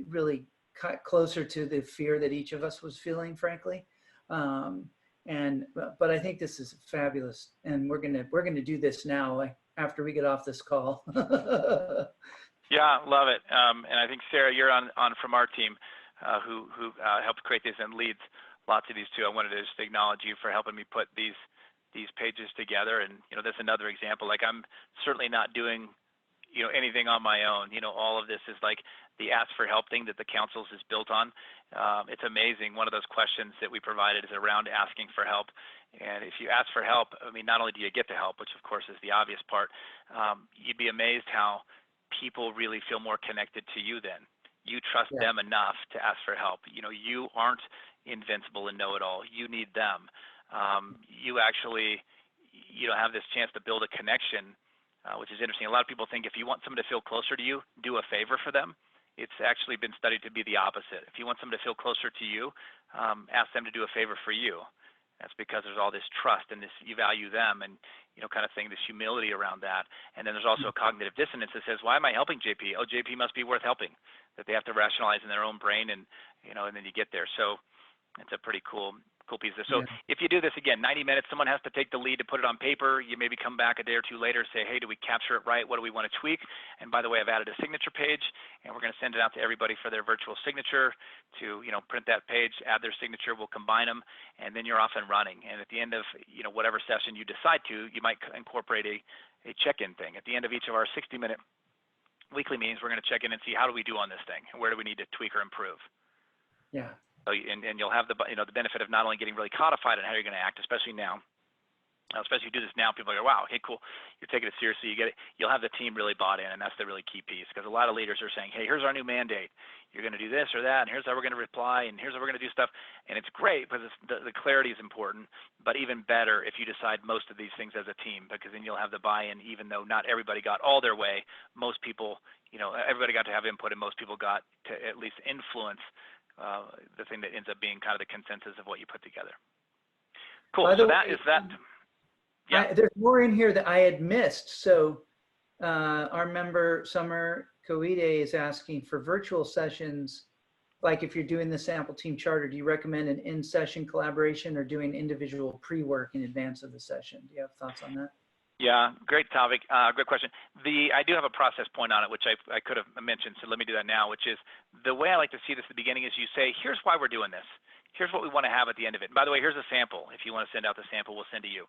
really cut closer to the fear that each of us was feeling, frankly. But I think this is fabulous, and we're gonna do this now, like, after we get off this call. Yeah, love it. And I think Sarah, you're on from our team, who helped create this and leads lots of these too. I wanted to just acknowledge you for helping me put these pages together. And that's another example. Like, I'm certainly not doing anything on my own. All of this is like the ask for help thing that the councils is built on. It's amazing. One of those questions that we provided is around asking for help. And if you ask for help, I mean, not only do you get the help, which of course is the obvious part, you'd be amazed how people really feel more connected to you then. You trust them enough to ask for help. You aren't invincible and know-it-all. You need them. You actually, have this chance to build a connection, which is interesting. A lot of people think if you want someone to feel closer to you, do a favor for them. It's actually been studied to be the opposite. If you want someone to feel closer to you, ask them to do a favor for you. That's because there's all this trust and this, you value them, and kind of thing, this humility around that. And then there's also a cognitive dissonance that says, why am I helping JP? Oh, JP must be worth helping. That they have to rationalize in their own brain, and and then you get there. So it's a pretty cool piece of this. So if you do this again, 90 minutes, someone has to take the lead to put it on paper. You maybe come back a day or two later and say, hey, do we capture it right? What do we want to tweak? And by the way, I've added a signature page, and we're going to send it out to everybody for their virtual signature to, print that page, add their signature, we'll combine them, and then you're off and running. And at the end of, whatever session you decide to, you might incorporate a check-in thing. At the end of each of our 60-minute weekly meetings, we're going to check in and see how do we do on this thing, and where do we need to tweak or improve. Yeah. So, and you'll have the benefit of not only getting really codified on how you're going to act, especially now. Especially if you do this now, people are like, wow, okay, cool. You're taking it seriously. You get it. You'll have the team really bought in, and that's the really key piece. Because a lot of leaders are saying, hey, here's our new mandate. You're going to do this or that, and here's how we're going to reply, and here's how we're going to do stuff. And it's great because the clarity is important, but even better if you decide most of these things as a team, because then you'll have the buy-in, even though not everybody got all their way. Most people, everybody got to have input, and most people got to at least influence the thing that ends up being kind of the consensus of what you put together. Cool. So that is that. Yeah. There's more in here that I had missed. So our member Summer Koide is asking for virtual sessions. Like, if you're doing the sample team charter, do you recommend an in-session collaboration or doing individual pre-work in advance of the session? Do you have thoughts on that? Yeah, great topic. Great question. I do have a process point on it, which I could have mentioned, so let me do that now, which is the way I like to see this at the beginning is you say, here's why we're doing this. Here's what we want to have at the end of it. And by the way, here's a sample. If you want to send out the sample, we'll send to you.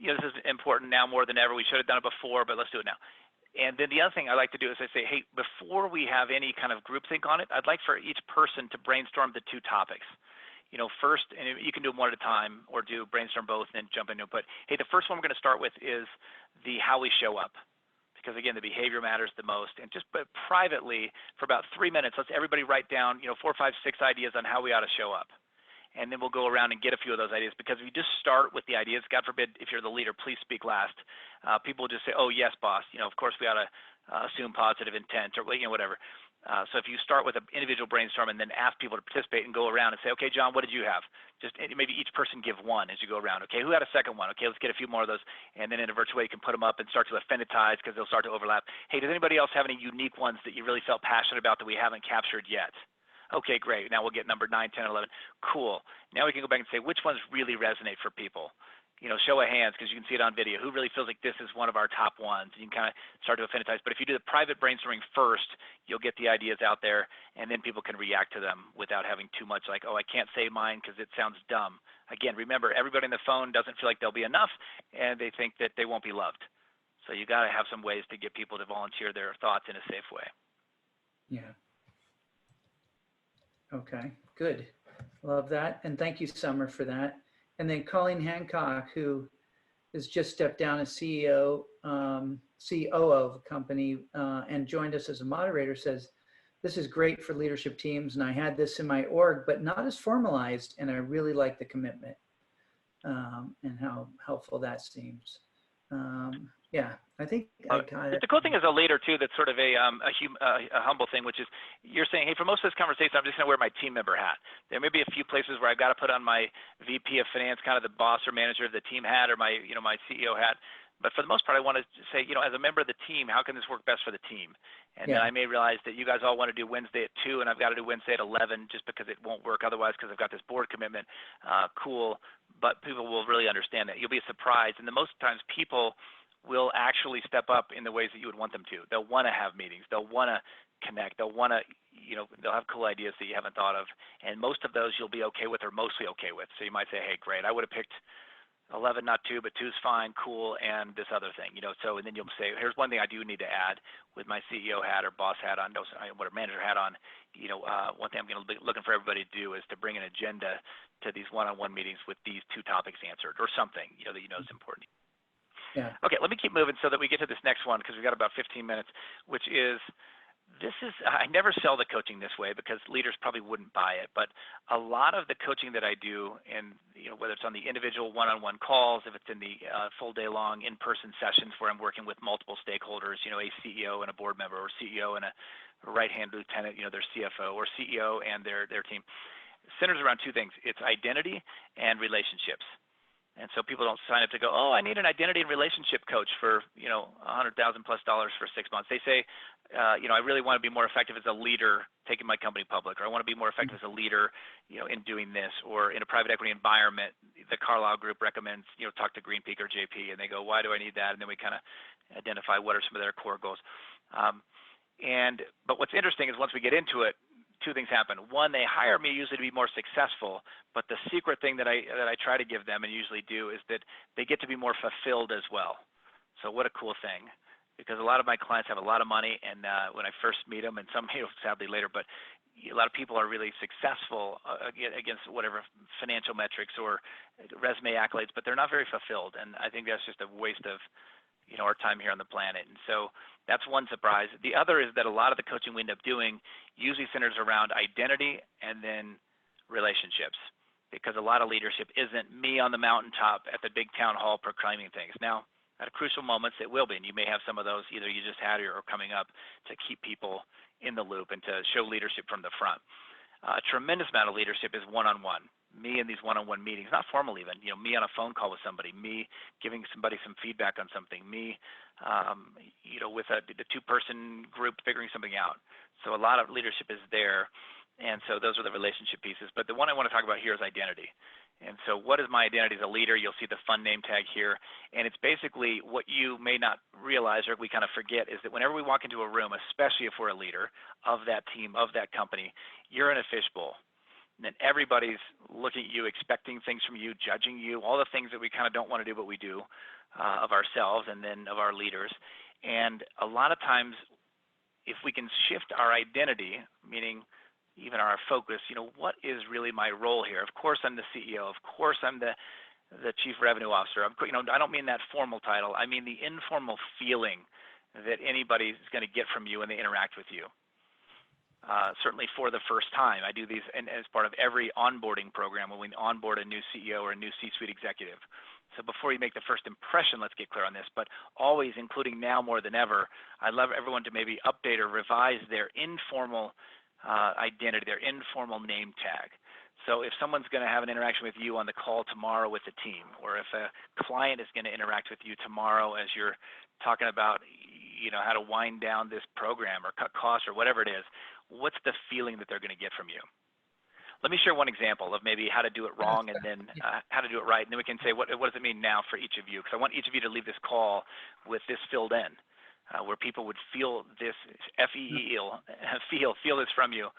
This is important now more than ever. We should have done it before, but let's do it now. And then the other thing I like to do is I say, hey, before we have any kind of groupthink on it, I'd like for each person to brainstorm the two topics. First, and you can do them one at a time or do brainstorm both and then jump into it. But hey, the first one we're going to start with is the how we show up. Because again, the behavior matters the most. And just privately for about 3 minutes, let's everybody write down, 4, 5, 6 ideas on how we ought to show up. And then we'll go around and get a few of those ideas, because if you just start with the ideas, God forbid, if you're the leader, please speak last. People will just say, oh, yes, boss. Of course we ought to assume positive intent or whatever. So if you start with an individual brainstorm and then ask people to participate and go around and say, okay, John, what did you have? Just maybe each person give one as you go around. Okay, who had a second one? Okay, let's get a few more of those. And then in a virtual way, you can put them up and start to affinitize because they'll start to overlap. Hey, does anybody else have any unique ones that you really felt passionate about that we haven't captured yet? Okay, great. Now we'll get number 9, 10, 11. Cool. Now we can go back and say which ones really resonate for people. Show of hands, because you can see it on video. Who really feels like this is one of our top ones? You can kind of start to affinitize. But if you do the private brainstorming first, you'll get the ideas out there, and then people can react to them without having too much like, oh, I can't say mine because it sounds dumb. Again, remember, everybody on the phone doesn't feel like they'll be enough, and they think that they won't be loved. So you got to have some ways to get people to volunteer their thoughts in a safe way. Yeah. Okay, good. Love that. And thank you, Summer, for that. And then Colleen Hancock, who has just stepped down as CEO, COO of a company, and joined us as a moderator, says, this is great for leadership teams. And I had this in my org, but not as formalized. And I really like the commitment and how helpful that seems. Yeah, I think I got it. The cool thing as a leader too, that's sort of a humble thing, which is you're saying, hey, for most of this conversation, I'm just going to wear my team member hat. There may be a few places where I've got to put on my VP of finance, kind of the boss or manager of the team hat, or my my CEO hat. But for the most part, I want to say, as a member of the team, how can this work best for the team? And then I may realize that you guys all want to do Wednesday at 2, and I've got to do Wednesday at 11 just because it won't work otherwise because I've got this board commitment. Cool, but people will really understand that. You'll be surprised, and the most times people will actually step up in the ways that you would want them to. They'll want to have meetings. They'll want to connect. They'll want to, they'll have cool ideas that you haven't thought of. And most of those you'll be okay with or mostly okay with. So you might say, hey, great, I would have picked 11, not 2, but 2's fine, cool, and this other thing, So, and then you'll say, here's one thing I do need to add with my CEO hat or boss hat on, whatever manager hat on. One thing I'm going to be looking for everybody to do is to bring an agenda to these one-on-one meetings with these 2 topics answered or something, that is important. Yeah. Okay, let me keep moving so that we get to this next one because we've got about 15 minutes, which is, I never sell the coaching this way because leaders probably wouldn't buy it, but a lot of the coaching that I do, and whether it's on the individual one-on-one calls, if it's in the full day long in-person sessions where I'm working with multiple stakeholders, a CEO and a board member, or CEO and a right-hand lieutenant, their CFO, or CEO and their team, centers around 2 things. It's identity and relationships. And so people don't sign up to go, oh, I need an identity and relationship coach for, $100,000+ for 6 months. They say, I really want to be more effective as a leader taking my company public, or I want to be more effective as a leader, in doing this, or in a private equity environment. The Carlyle Group recommends, talk to Green Peak or JP, and they go, why do I need that? And then we kind of identify what are some of their core goals. But what's interesting is once we get into it, 2 things happen. One, they hire me usually to be more successful, but the secret thing that I try to give them and usually do is that they get to be more fulfilled as well. So what a cool thing, because a lot of my clients have a lot of money, and when I first meet them, and some sadly later, but a lot of people are really successful against whatever financial metrics or resume accolades, but they're not very fulfilled, and I think that's just a waste of our time here on the planet. And so that's one surprise. The other is that a lot of the coaching we end up doing usually centers around identity and then relationships, because a lot of leadership isn't me on the mountaintop at the big town hall proclaiming things. Now, at crucial moments, it will be, and you may have some of those either you just had or coming up to keep people in the loop and to show leadership from the front. A tremendous amount of leadership is one-on-one. Me in these one-on-one meetings, not formal even, me on a phone call with somebody, me giving somebody some feedback on something, me, with the 2-person group figuring something out. So a lot of leadership is there, and so those are the relationship pieces. But the one I want to talk about here is identity. And so what is my identity as a leader? You'll see the fun name tag here. And it's basically what you may not realize or we kind of forget is that whenever we walk into a room, especially if we're a leader of that team, of that company, you're in a fishbowl. And then everybody's looking at you, expecting things from you, judging you, all the things that we kind of don't want to do, but we do of ourselves and then of our leaders. And a lot of times, if we can shift our identity, meaning even our focus, what is really my role here? Of course, I'm the CEO. Of course, I'm the chief revenue officer. I don't mean that formal title. I mean the informal feeling that anybody's going to get from you when they interact with you. Certainly for the first time. I do these and as part of every onboarding program when we onboard a new CEO or a new C-suite executive. So before you make the first impression, let's get clear on this, but always, including now more than ever, I'd love everyone to maybe update or revise their informal identity, their informal name tag. So if someone's going to have an interaction with you on the call tomorrow with the team, or if a client is going to interact with you tomorrow as you're talking about how to wind down this program or cut costs or whatever it is, what's the feeling that they're going to get from you? Let me share one example of maybe how to do it wrong and then how to do it right. And then we can say, what does it mean now for each of you? Because I want each of you to leave this call with this filled in, where people would feel this, feel this from you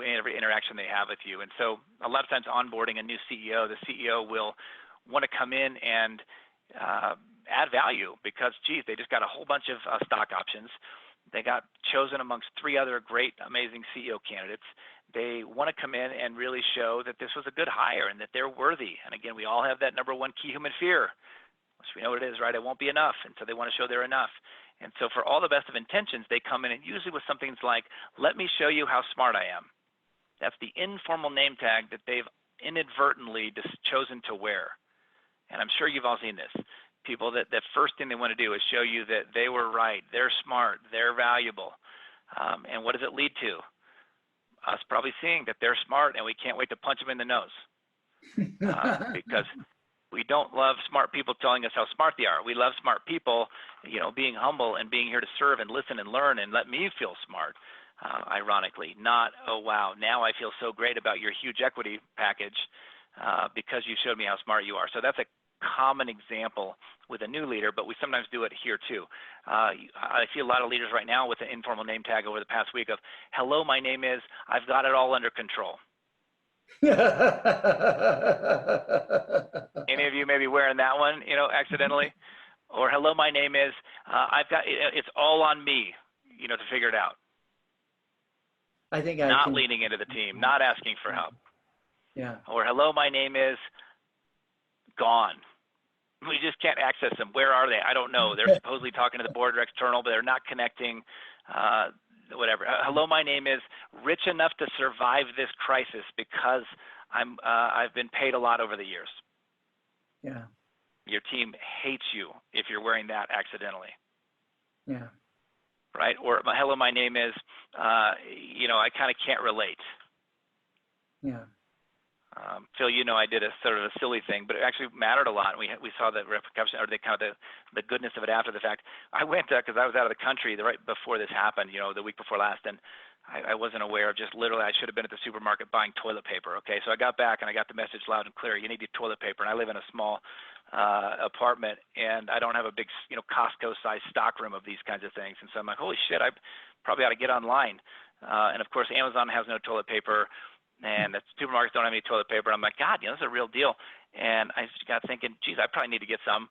in every interaction they have with you. And so a lot of times onboarding a new CEO, the CEO will want to come in and add value because, geez, they just got a whole bunch of stock options. They got chosen amongst 3 other great, amazing CEO candidates. They want to come in and really show that this was a good hire and that they're worthy. And again, we all have that number 1 key human fear, which we know what it is, right? It won't be enough. And so they want to show they're enough. And so for all the best of intentions, they come in and usually with some things like, let me show you how smart I am. That's the informal name tag that they've inadvertently just chosen to wear. And I'm sure you've all seen this. People that the first thing they want to do is show you that they were right, they're smart, they're valuable. And what does it lead to? Us probably seeing that they're smart and we can't wait to punch them in the nose. Because we don't love smart people telling us how smart they are. We love smart people, being humble and being here to serve and listen and learn and let me feel smart, ironically. Not, oh, wow, now I feel so great about your huge equity package because you showed me how smart you are. So that's a common example with a new leader, but we sometimes do it here too. I see a lot of leaders right now with an informal name tag over the past week of, hello, my name is, I've got it all under control. Any of you may be wearing that one, accidentally? Or hello, my name is, I've got, it's all on me, to figure it out. I think not leaning into the team, not asking for help. Yeah. Or hello, my name is gone. We just can't access them. Where are they? I don't know. They're supposedly talking to the board or external, but they're not connecting, whatever. Hello, my name is rich enough to survive this crisis because I've been paid a lot over the years. Yeah. Your team hates you if you're wearing that accidentally. Yeah. Right? Or hello, my name is, I kind of can't relate. Yeah. Phil, I did a sort of a silly thing, but it actually mattered a lot. We saw the repercussion, or the goodness of it after the fact. I went because I was out of the country right before this happened, the week before last, and I wasn't aware of just literally I should have been at the supermarket buying toilet paper. Okay, so I got back and I got the message loud and clear. You need toilet paper, and I live in a small apartment, and I don't have a big, Costco-sized stock room of these kinds of things. And so I'm like, holy shit, I probably ought to get online. And of course, Amazon has no toilet paper. And the supermarkets don't have any toilet paper. I'm like, God, this is a real deal. And I just got thinking, geez, I probably need to get some.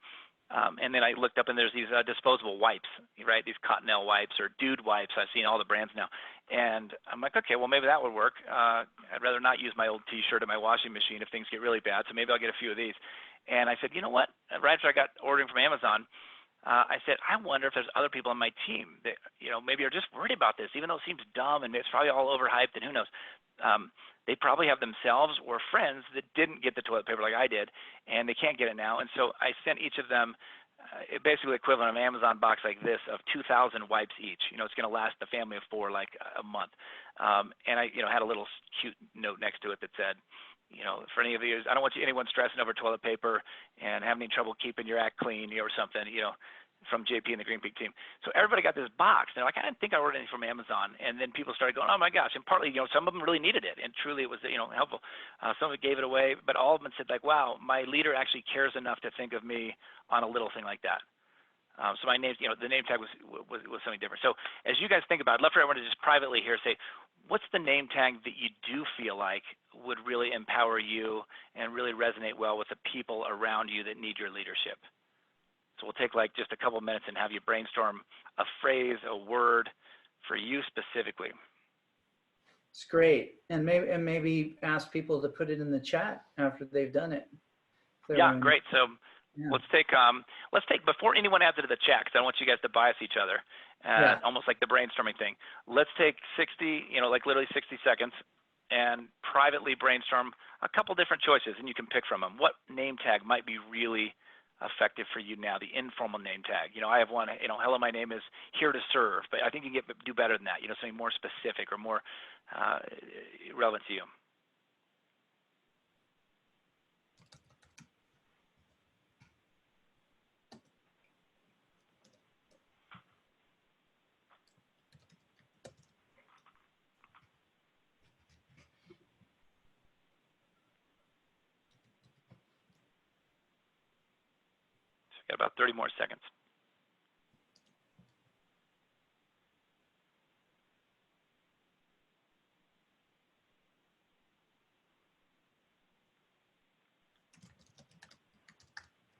And then I looked up and there's these disposable wipes, right? These Cottonelle wipes or Dude wipes. I've seen all the brands now. And I'm like, okay, well, maybe that would work. I'd rather not use my old T-shirt in my washing machine if things get really bad. So maybe I'll get a few of these. And I said, you know what? Right after I got ordering from Amazon, I said, I wonder if there's other people on my team that, maybe are just worried about this, even though it seems dumb and it's probably all overhyped and who knows. They probably have themselves or friends that didn't get the toilet paper like I did, and they can't get it now. And so I sent each of them basically equivalent of an Amazon box like this of 2,000 wipes each. It's going to last the family of 4 like a month. And I, had a little cute note next to it that said, for any of you, I don't want anyone stressing over toilet paper and having any trouble keeping your act clean, or something, from JP and the Green Peak team. So everybody got this box. They're like, I didn't think I ordered anything from Amazon. And then people started going, oh my gosh. And partly, some of them really needed it. And truly it was, helpful. Some of it gave it away, but all of them said like, wow, my leader actually cares enough to think of me on a little thing like that. So my name, the name tag was something different. So as you guys think about it, I'd love for everyone to just privately here say, what's the name tag that you do feel like would really empower you and really resonate well with the people around you that need your leadership? So we'll take like just a couple minutes and have you brainstorm a phrase, a word for you specifically. It's great. And maybe ask people to put it in the chat after they've done it. Yeah, great. So let's take before anyone adds it to the chat, because I don't want you guys to bias each other, almost like the brainstorming thing. Let's take 60, like literally 60 seconds and privately brainstorm a couple different choices, and you can pick from them. What name tag might be really effective for you now, the informal name tag? I have one, hello, my name is here to serve, but I think you can do better than that, something more specific or more relevant to you. Got about 30 more seconds.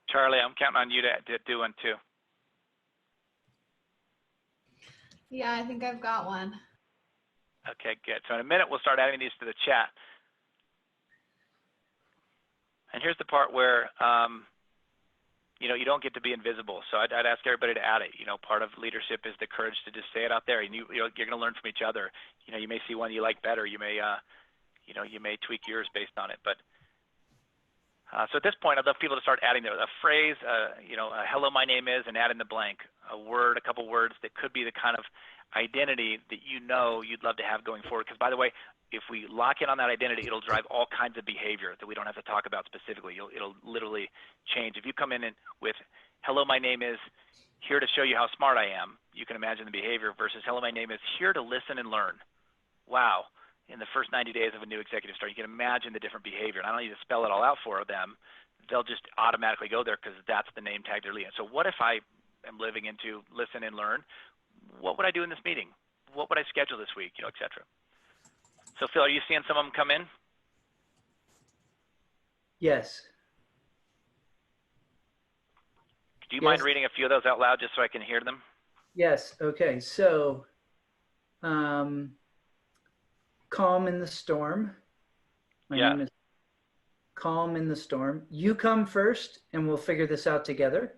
Charlie, I'm counting on you to do one too. Yeah, I think I've got one. Okay, good. So in a minute, we'll start adding these to the chat. And here's the part where, you know, you don't get to be invisible. So I'd ask everybody to add it. You know, part of leadership is the courage to just say it out there. And you're going to learn from each other. You know, you may see one you like better. You may, you know, you may tweak yours based on it. But so at this point, I'd love people to start adding a phrase, you know, hello, my name is, and add in the blank, a word, a couple words that could be the kind of identity that you know you'd love to have going forward. Because by the way, if we lock in on that identity, it'll drive all kinds of behavior that we don't have to talk about specifically. It'll literally change. If you come in with, hello, my name is, here to show you how smart I am, you can imagine the behavior versus, hello, my name is, here to listen and learn. Wow. In the first 90 days of a new executive start, you can imagine the different behavior. And I don't need to spell it all out for them. They'll just automatically go there because that's the name tag they're leading. So what if I am living into listen and learn? What would I do in this meeting? What would I schedule this week? You know, et cetera. So Phil, are you seeing some of them come in? Yes. Do you mind reading a few of those out loud just so I can hear them? Yes. Okay. So, calm in the storm. My name is Calm in the Storm. You come first and we'll figure this out together.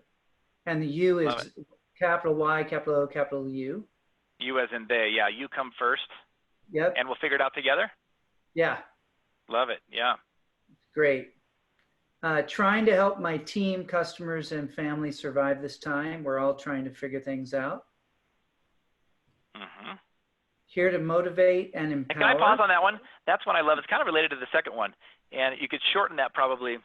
And the U is capital Y, capital O, capital U. You as in they. Yeah, you come first. Yep. And we'll figure it out together? Yeah. Love it. Yeah. Great. Trying to help my team, customers, and family survive this time. We're all trying to figure things out. Mm-hmm. Here to motivate and empower. And can I pause on that one? That's one I love. It's kind of related to the second one. And you could shorten that probably.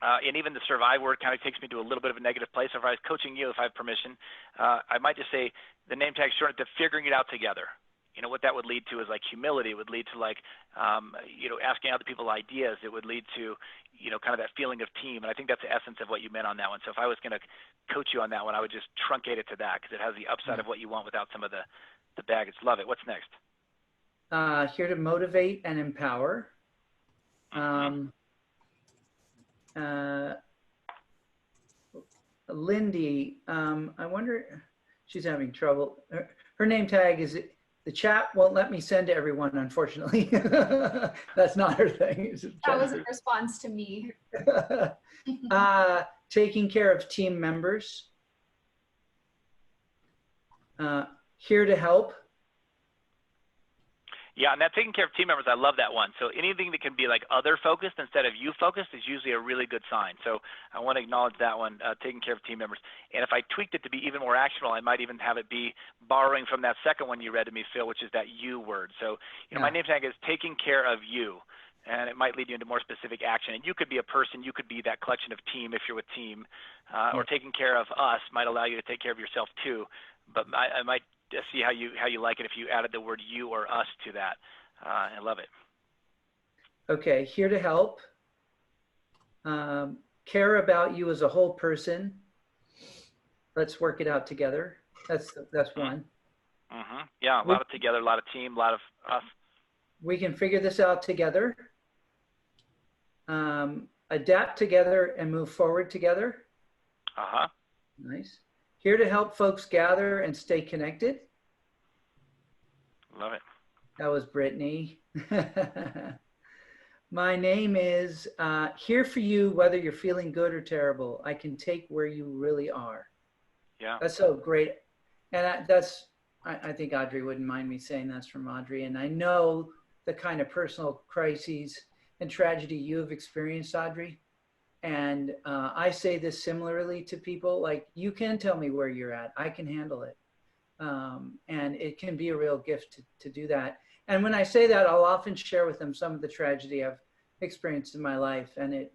And even the survive word kind of takes me to a little bit of a negative place. So if I was coaching you, if I have permission, I might just say the name tag shortened to figuring it out together. You know, what that would lead to is like humility. It would lead to like, you know, asking other people ideas. It would lead to, you know, kind of that feeling of team. And I think that's the essence of what you meant on that one. So if I was going to coach you on that one, I would just truncate it to that because it has the upside of what you want without some of the baggage. Love it. What's next? Here to motivate and empower. Lindy, I wonder, she's having trouble. Her name tag is, the chat won't let me send to everyone, unfortunately. That's not her thing. That was a response to me. Taking care of team members. Here to help. Yeah, and that taking care of team members, I love that one. So anything that can be like other focused instead of you focused is usually a really good sign. So I want to acknowledge that one, taking care of team members. And if I tweaked it to be even more actionable, I might even have it be borrowing from that second one you read to me, Phil, which is that you word. So, you know, my name tag is taking care of you. And it might lead you into more specific action. And you could be a person, you could be that collection of team if you're with team, or taking care of us might allow you to take care of yourself too. But I might see how you like it if you added the word you or us to that. I love it. Okay, here to help. Care about you as a whole person. Let's work it out together. That's one. Mm-hmm. Yeah, a lot of together, a lot of team, a lot of us. We can figure this out together. Adapt together and move forward together. Uh-huh. Nice. Here to help folks gather and stay connected. Love it. That was Brittany. My name is here for you, whether you're feeling good or terrible. I can take where you really are. Yeah. That's so great. And I think Audrey wouldn't mind me saying that's from Audrey. And I know the kind of personal crises and tragedy you have experienced, Audrey. And I say this similarly to people, like, you can tell me where you're at. I can handle it. And it can be a real gift to do that. And when I say that, I'll often share with them some of the tragedy I've experienced in my life. And it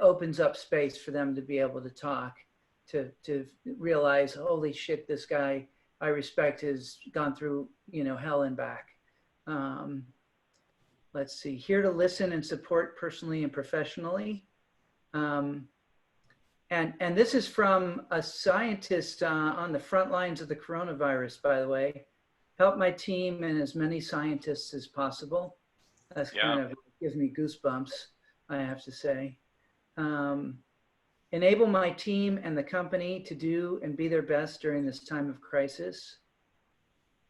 opens up space for them to be able to talk, to realize, holy shit, this guy I respect has gone through, you know, hell and back. Let's see, here to listen and support personally and professionally. And this is from a scientist on the front lines of the coronavirus, by the way. Help my team and as many scientists as possible. That's kind of gives me goosebumps, I have to say. Enable my team and the company to do and be their best during this time of crisis.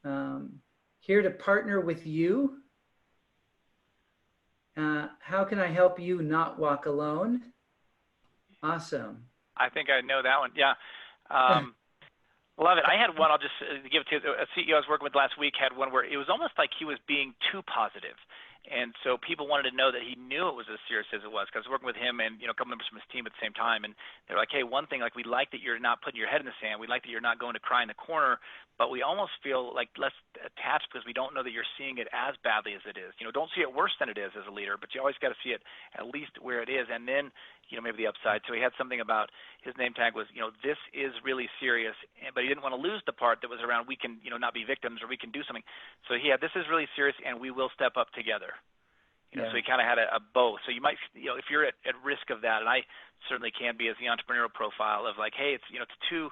Here to partner with you. How can I help you not walk alone? Awesome. I think I know that one. Yeah. Love it. I had one, I'll just give it to a CEO I was working with last week, had one where it was almost like he was being too positive. And so people wanted to know that he knew it was as serious as it was, because I was working with him and, a couple members from his team at the same time. And they're like, hey, one thing, like, we like that you're not putting your head in the sand. We like that you're not going to cry in the corner, but we almost feel like less attached because we don't know that you're seeing it as badly as it is. Don't see it worse than it is as a leader, but you always got to see it at least where it is. And then, maybe the upside. So he had something about his name tag was, this is really serious, but he didn't want to lose the part that was around we can, not be victims, or we can do something. So he had, this is really serious and we will step up together. So he kind of had a both. So you might, if you're at risk of that, and I certainly can be as the entrepreneurial profile of like, hey, it's, it's too,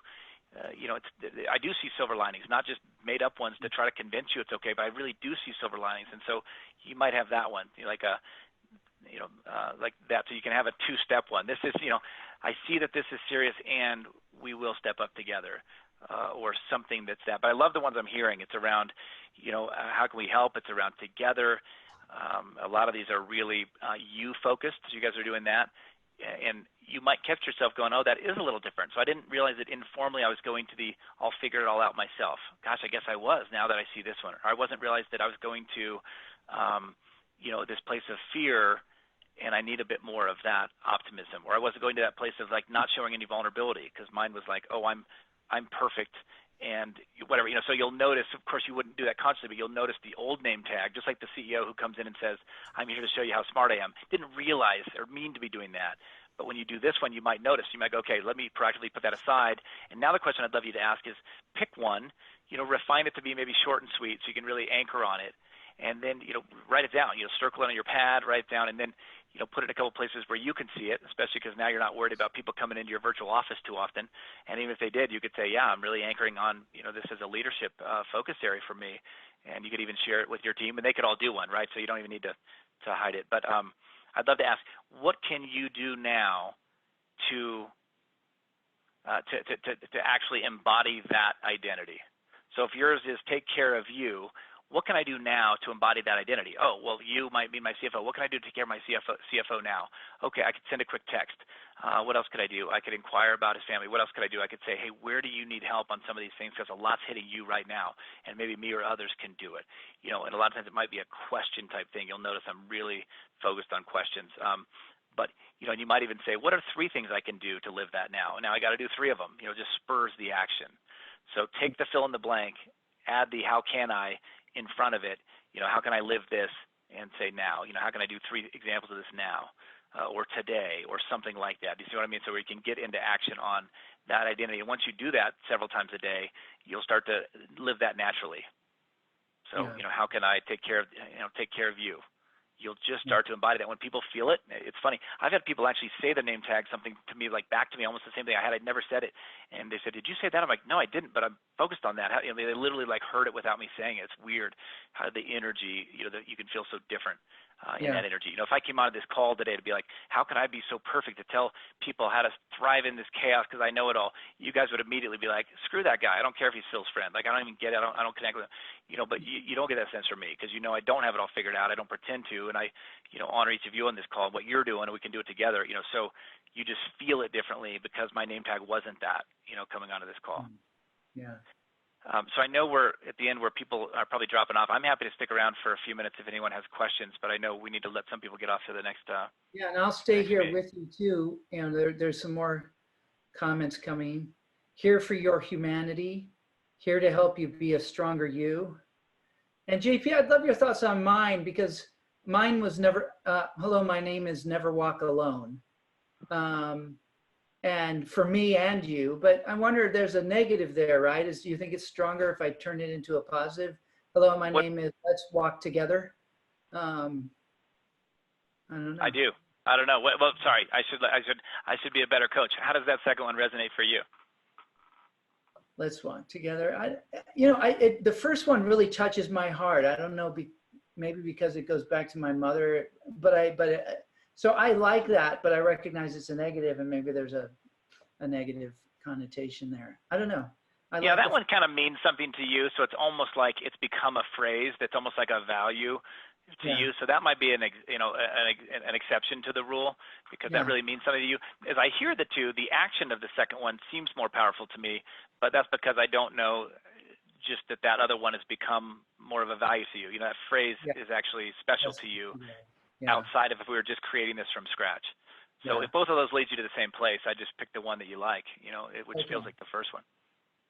I do see silver linings, not just made up ones to try to convince you it's okay, but I really do see silver linings. And so you might have that one, like that. So you can have a two-step one. This is, I see that this is serious and we will step up together. Or something that's that. But I love the ones I'm hearing. It's around, how can we help? It's around together. A lot of these are really you-focused, so you guys are doing that. And you might catch yourself going, oh, that is a little different. So I didn't realize that informally I was going to the, I'll figure it all out myself. Gosh, I guess I was now that I see this one. Or I wasn't realized that I was going to, this place of fear, and I need a bit more of that optimism. Or I wasn't going to that place of like not showing any vulnerability, because mine was like, oh, I'm perfect. And whatever, so you'll notice, of course, you wouldn't do that consciously, but you'll notice the old name tag, just like the CEO who comes in and says, I'm here to show you how smart I am. Didn't realize or mean to be doing that. But when you do this one, you might notice, you might go, okay, let me proactively put that aside. And now the question I'd love you to ask is pick one, refine it to be maybe short and sweet so you can really anchor on it. And then, write it down, circle it on your pad, write it down, and then, put it in a couple places where you can see it, especially because now you're not worried about people coming into your virtual office too often. And even if they did, you could say, yeah, I'm really anchoring on, this is a leadership focus area for me. And you could even share it with your team, and they could all do one, right? So you don't even need to hide it. But I'd love to ask, what can you do now to actually embody that identity? So if yours is take care of you, what can I do now to embody that identity? Oh, well, you might be my CFO. What can I do to take care of my CFO now? Okay, I could send a quick text. What else could I do? I could inquire about his family. What else could I do? I could say, hey, where do you need help on some of these things? Because a lot's hitting you right now, and maybe me or others can do it. And a lot of times it might be a question type thing. You'll notice I'm really focused on questions. But, and you might even say, what are 3 things I can do to live that now? Now I got to do 3 of them. Just spurs the action. So take the fill in the blank, add the how can I in front of it. How can I live this and say now? How can I do 3 examples of this now or today or something like that? Do you see what I mean? So we can get into action on that identity. And once you do that several times a day, you'll start to live that naturally. So, how can I take care of you? You'll just start to embody that. When people feel it, it's funny. I've had people actually say the name tag something to me, like back to me, almost the same thing I had. I'd never said it. And they said, did you say that? I'm like, no, I didn't, but I'm focused on that. They literally like heard it without me saying it. It's weird how the energy, that you can feel so different in that energy. If I came out of this call today to be like, how can I be so perfect to tell people how to thrive in this chaos because I know it all? You guys would immediately be like, screw that guy. I don't care if he's Phil's friend. Like, I don't even get it. I don't connect with him. But you don't get that sense from me because I don't have it all figured out. I don't pretend to. And I, honor each of you on this call, what you're doing, and we can do it together. So you just feel it differently because my name tag wasn't that, coming onto this call. Yeah. So I know we're at the end where people are probably dropping off. I'm happy to stick around for a few minutes if anyone has questions, but I know we need to let some people get off to the next. Yeah, and I'll stay here meeting with you too. There's some more comments coming. Here for your humanity, here to help you be a stronger you. And JP, I'd love your thoughts on mine because mine was never, hello, my name is Never Walk Alone. And for me and you, but I wonder if there's a negative there, right? Do you think it's stronger if I turn it into a positive? Hello, my name is Let's Walk Together. I don't know. I do. I don't know. Well, sorry. I should be a better coach. How does that second one resonate for you? Let's Walk Together. The first one really touches my heart. I don't know, maybe because it goes back to my mother, so I like that, but I recognize it's a negative, and maybe there's a negative connotation there. I don't know. Yeah, that one kind of means something to you, so it's almost like it's become a phrase that's almost like a value to you. So that might be an exception to the rule, because that really means something to you. As I hear the two, the action of the second one seems more powerful to me, but that's because I don't know just that other one has become more of a value to you. That phrase is actually special to you outside of if we were just creating this from scratch. So if both of those lead you to the same place, I just pick the one that you like, which feels like the first one.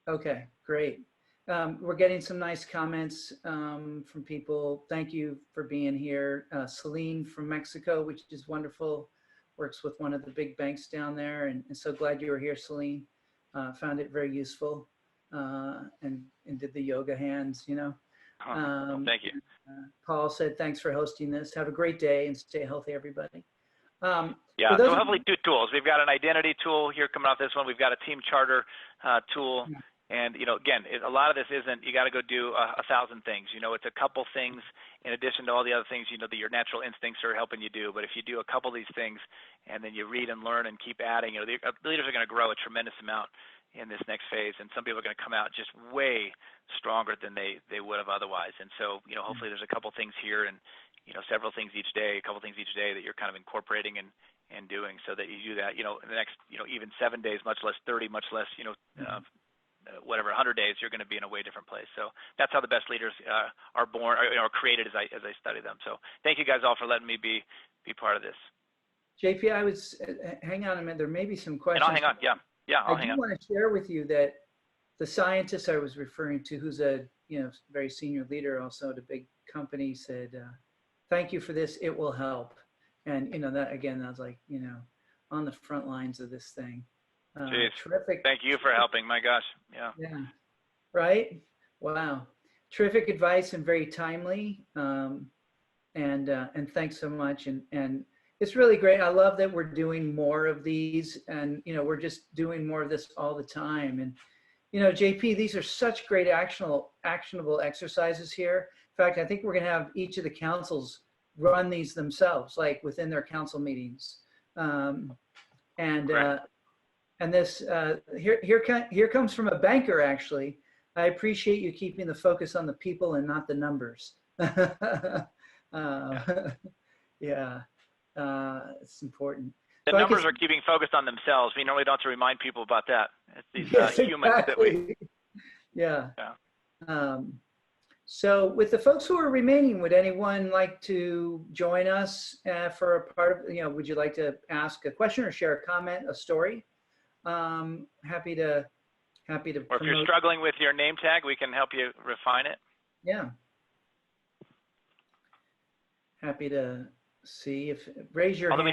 Okay, great. We're getting some nice comments from people. Thank you for being here. Celine from Mexico, which is wonderful, works with one of the big banks down there. And so glad you were here, Celine. Found it very useful and did the yoga hands, Well, thank you. Paul said, thanks for hosting this. Have a great day and stay healthy, everybody. So hopefully 2 tools. We've got an identity tool here coming off this one. We've got a team charter tool. And, again, a lot of this isn't, you got to go do 1,000 things. It's a couple things in addition to all the other things, that your natural instincts are helping you do. But if you do a couple of these things and then you read and learn and keep adding, the leaders are going to grow a tremendous amount in this next phase. And some people are going to come out just way stronger than they would have otherwise. And so, hopefully there's a couple things here and, several things each day, a couple things each day that you're kind of incorporating and doing, so that you do that, in the next, even 7 days, much less 30, much less, 100 days, you're going to be in a way different place. So that's how the best leaders are born or created as I study them. So thank you guys all for letting me be part of this. JP, I was, hang on a minute, there may be some questions. And I'll hang on, I'll hang on. I do want to share with you that the scientist I was referring to, who's a very senior leader also at a big company, said, thank you for this, it will help. And that again, I was like, on the front lines of this thing. Terrific. Thank you for helping. My gosh. Yeah. Right. Wow. Terrific advice and very timely. And thanks so much. And it's really great. I love that we're doing more of these, and we're just doing more of this all the time. And JP, these are such great actionable exercises here. In fact, I think we're going to have each of the councils run these themselves, like within their council meetings. And this here comes from a banker, actually. I appreciate you keeping the focus on the people and not the numbers. It's important. The numbers are keeping focused on themselves. We normally don't have to remind people about that. It's these humans that we. So with the folks who are remaining, would anyone like to join us for a part of, would you like to ask a question or share a comment, a story? Happy to Or if you're struggling with your name tag, we can help you refine it. Yeah. Happy to see if, raise your hand.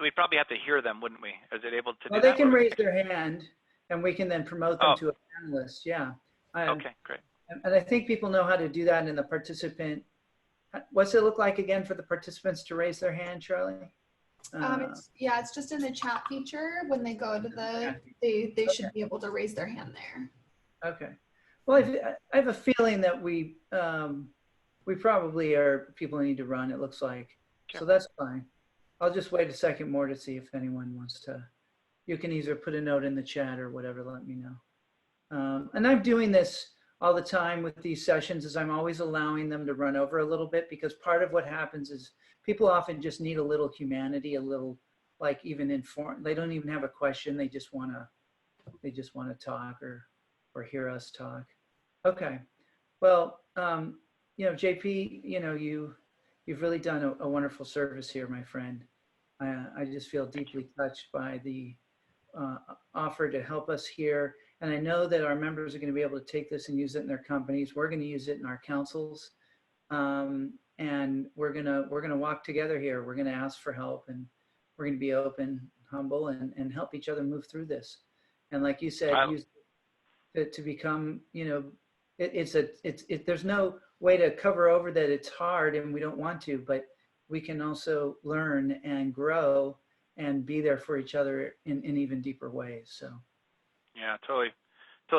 We'd probably have to hear them, wouldn't we? Is it able to do that? Well, they can raise their hand and we can then promote them to a panelist. Yeah. Okay, great. And I think people know how to do that in the participant. What's it look like again for the participants to raise their hand, Charlie? It's just in the chat feature. When they go to they should be able to raise their hand there. Okay. Well, I have a feeling that we probably are people who need to run, it looks like. Sure. So that's fine. I'll just wait a second more to see if anyone wants to. You can either put a note in the chat or whatever, let me know. And I'm doing this all the time with these sessions, is I'm always allowing them to run over a little bit, because part of what happens is people often just need a little humanity, a little, like, even inform. They don't even have a question. They just want to talk or hear us talk. Okay. Well, JP, you've really done a wonderful service here, my friend. I just feel deeply touched by the offer to help us here. And I know that our members are going to be able to take this and use it in their companies. We're going to use it in our councils. And we're going to walk together here. We're going to ask for help, and we're going to be open, humble, and help each other move through this. And like you said, use it to become, there's no way to cover over that it's hard and we don't want to, but we can also learn and grow and be there for each other in even deeper ways. So. Yeah, totally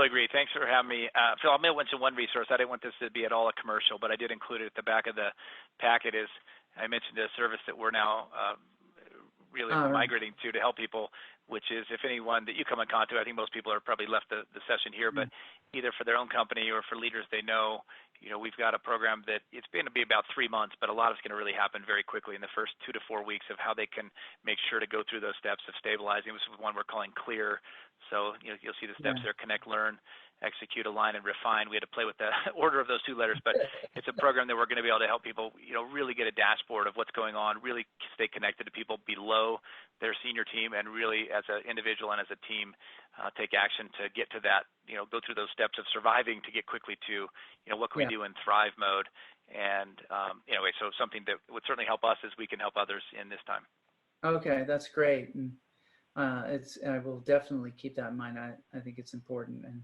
agree. Thanks for having me. Phil, I may have mentioned one resource. I didn't want this to be at all a commercial, but I did include it at the back of the packet. I mentioned a service that we're now really All right. migrating to help people, which is if anyone that you come in contact with, I think most people are probably left the session here, but either for their own company or for leaders they know, we've got a program that it's going to be about 3 months, but a lot is going to really happen very quickly in the first 2 to 4 weeks of how they can make sure to go through those steps of stabilizing. This is one we're calling CLEAR. So you'll see the steps there: connect, learn, execute, align, and refine. We had to play with the order of those 2 letters, but it's a program that we're going to be able to help people, really get a dashboard of what's going on, really stay connected to people below their senior team, and really as an individual and as a team, take action to get to that, go through those steps of surviving to get quickly to, what can we do in thrive mode. And anyway, so something that would certainly help us as we can help others in this time. Okay, that's great. And I will definitely keep that in mind. I think it's important. And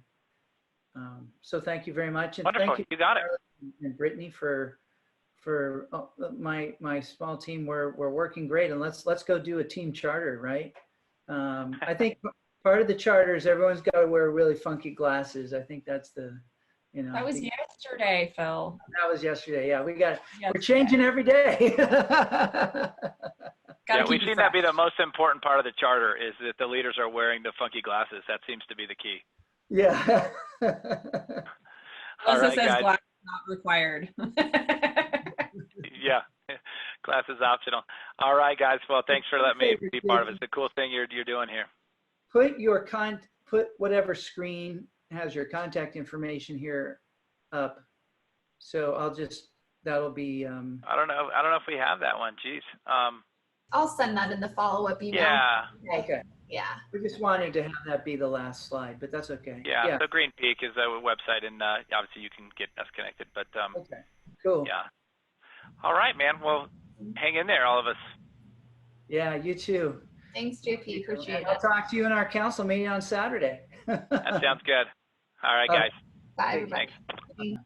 so thank you very much. And Wonderful. Thank you, got it. And Brittany for my small team. We're working great, and let's go do a team charter, right? I think part of the charter is everyone's got to wear really funky glasses. I think that's the, That was yesterday, Phil. That was yesterday. Yeah, we're changing every day. We've seen that be the most important part of the charter, is that the leaders are wearing the funky glasses. That seems to be the key. Yeah. All Melissa right, says guys. glasses not required. Yeah, glasses optional. All right, guys. Well, thanks for letting me be part of it. It's a cool thing you're doing here. Put whatever screen has your contact information here up. So that'll be. I don't know if we have that one. Jeez. I'll send that in the follow-up email. Yeah. Okay. Yeah. We just wanted to have that be the last slide, but that's okay. Yeah. So Green Peak is a website, and obviously you can get us connected. But okay. Cool. Yeah. All right, man. Well, hang in there, all of us. Yeah, you too. Thanks, JP. Appreciate it. I'll talk to you in our council meeting on Saturday. That sounds good. All right, guys. Bye, everybody. Thanks.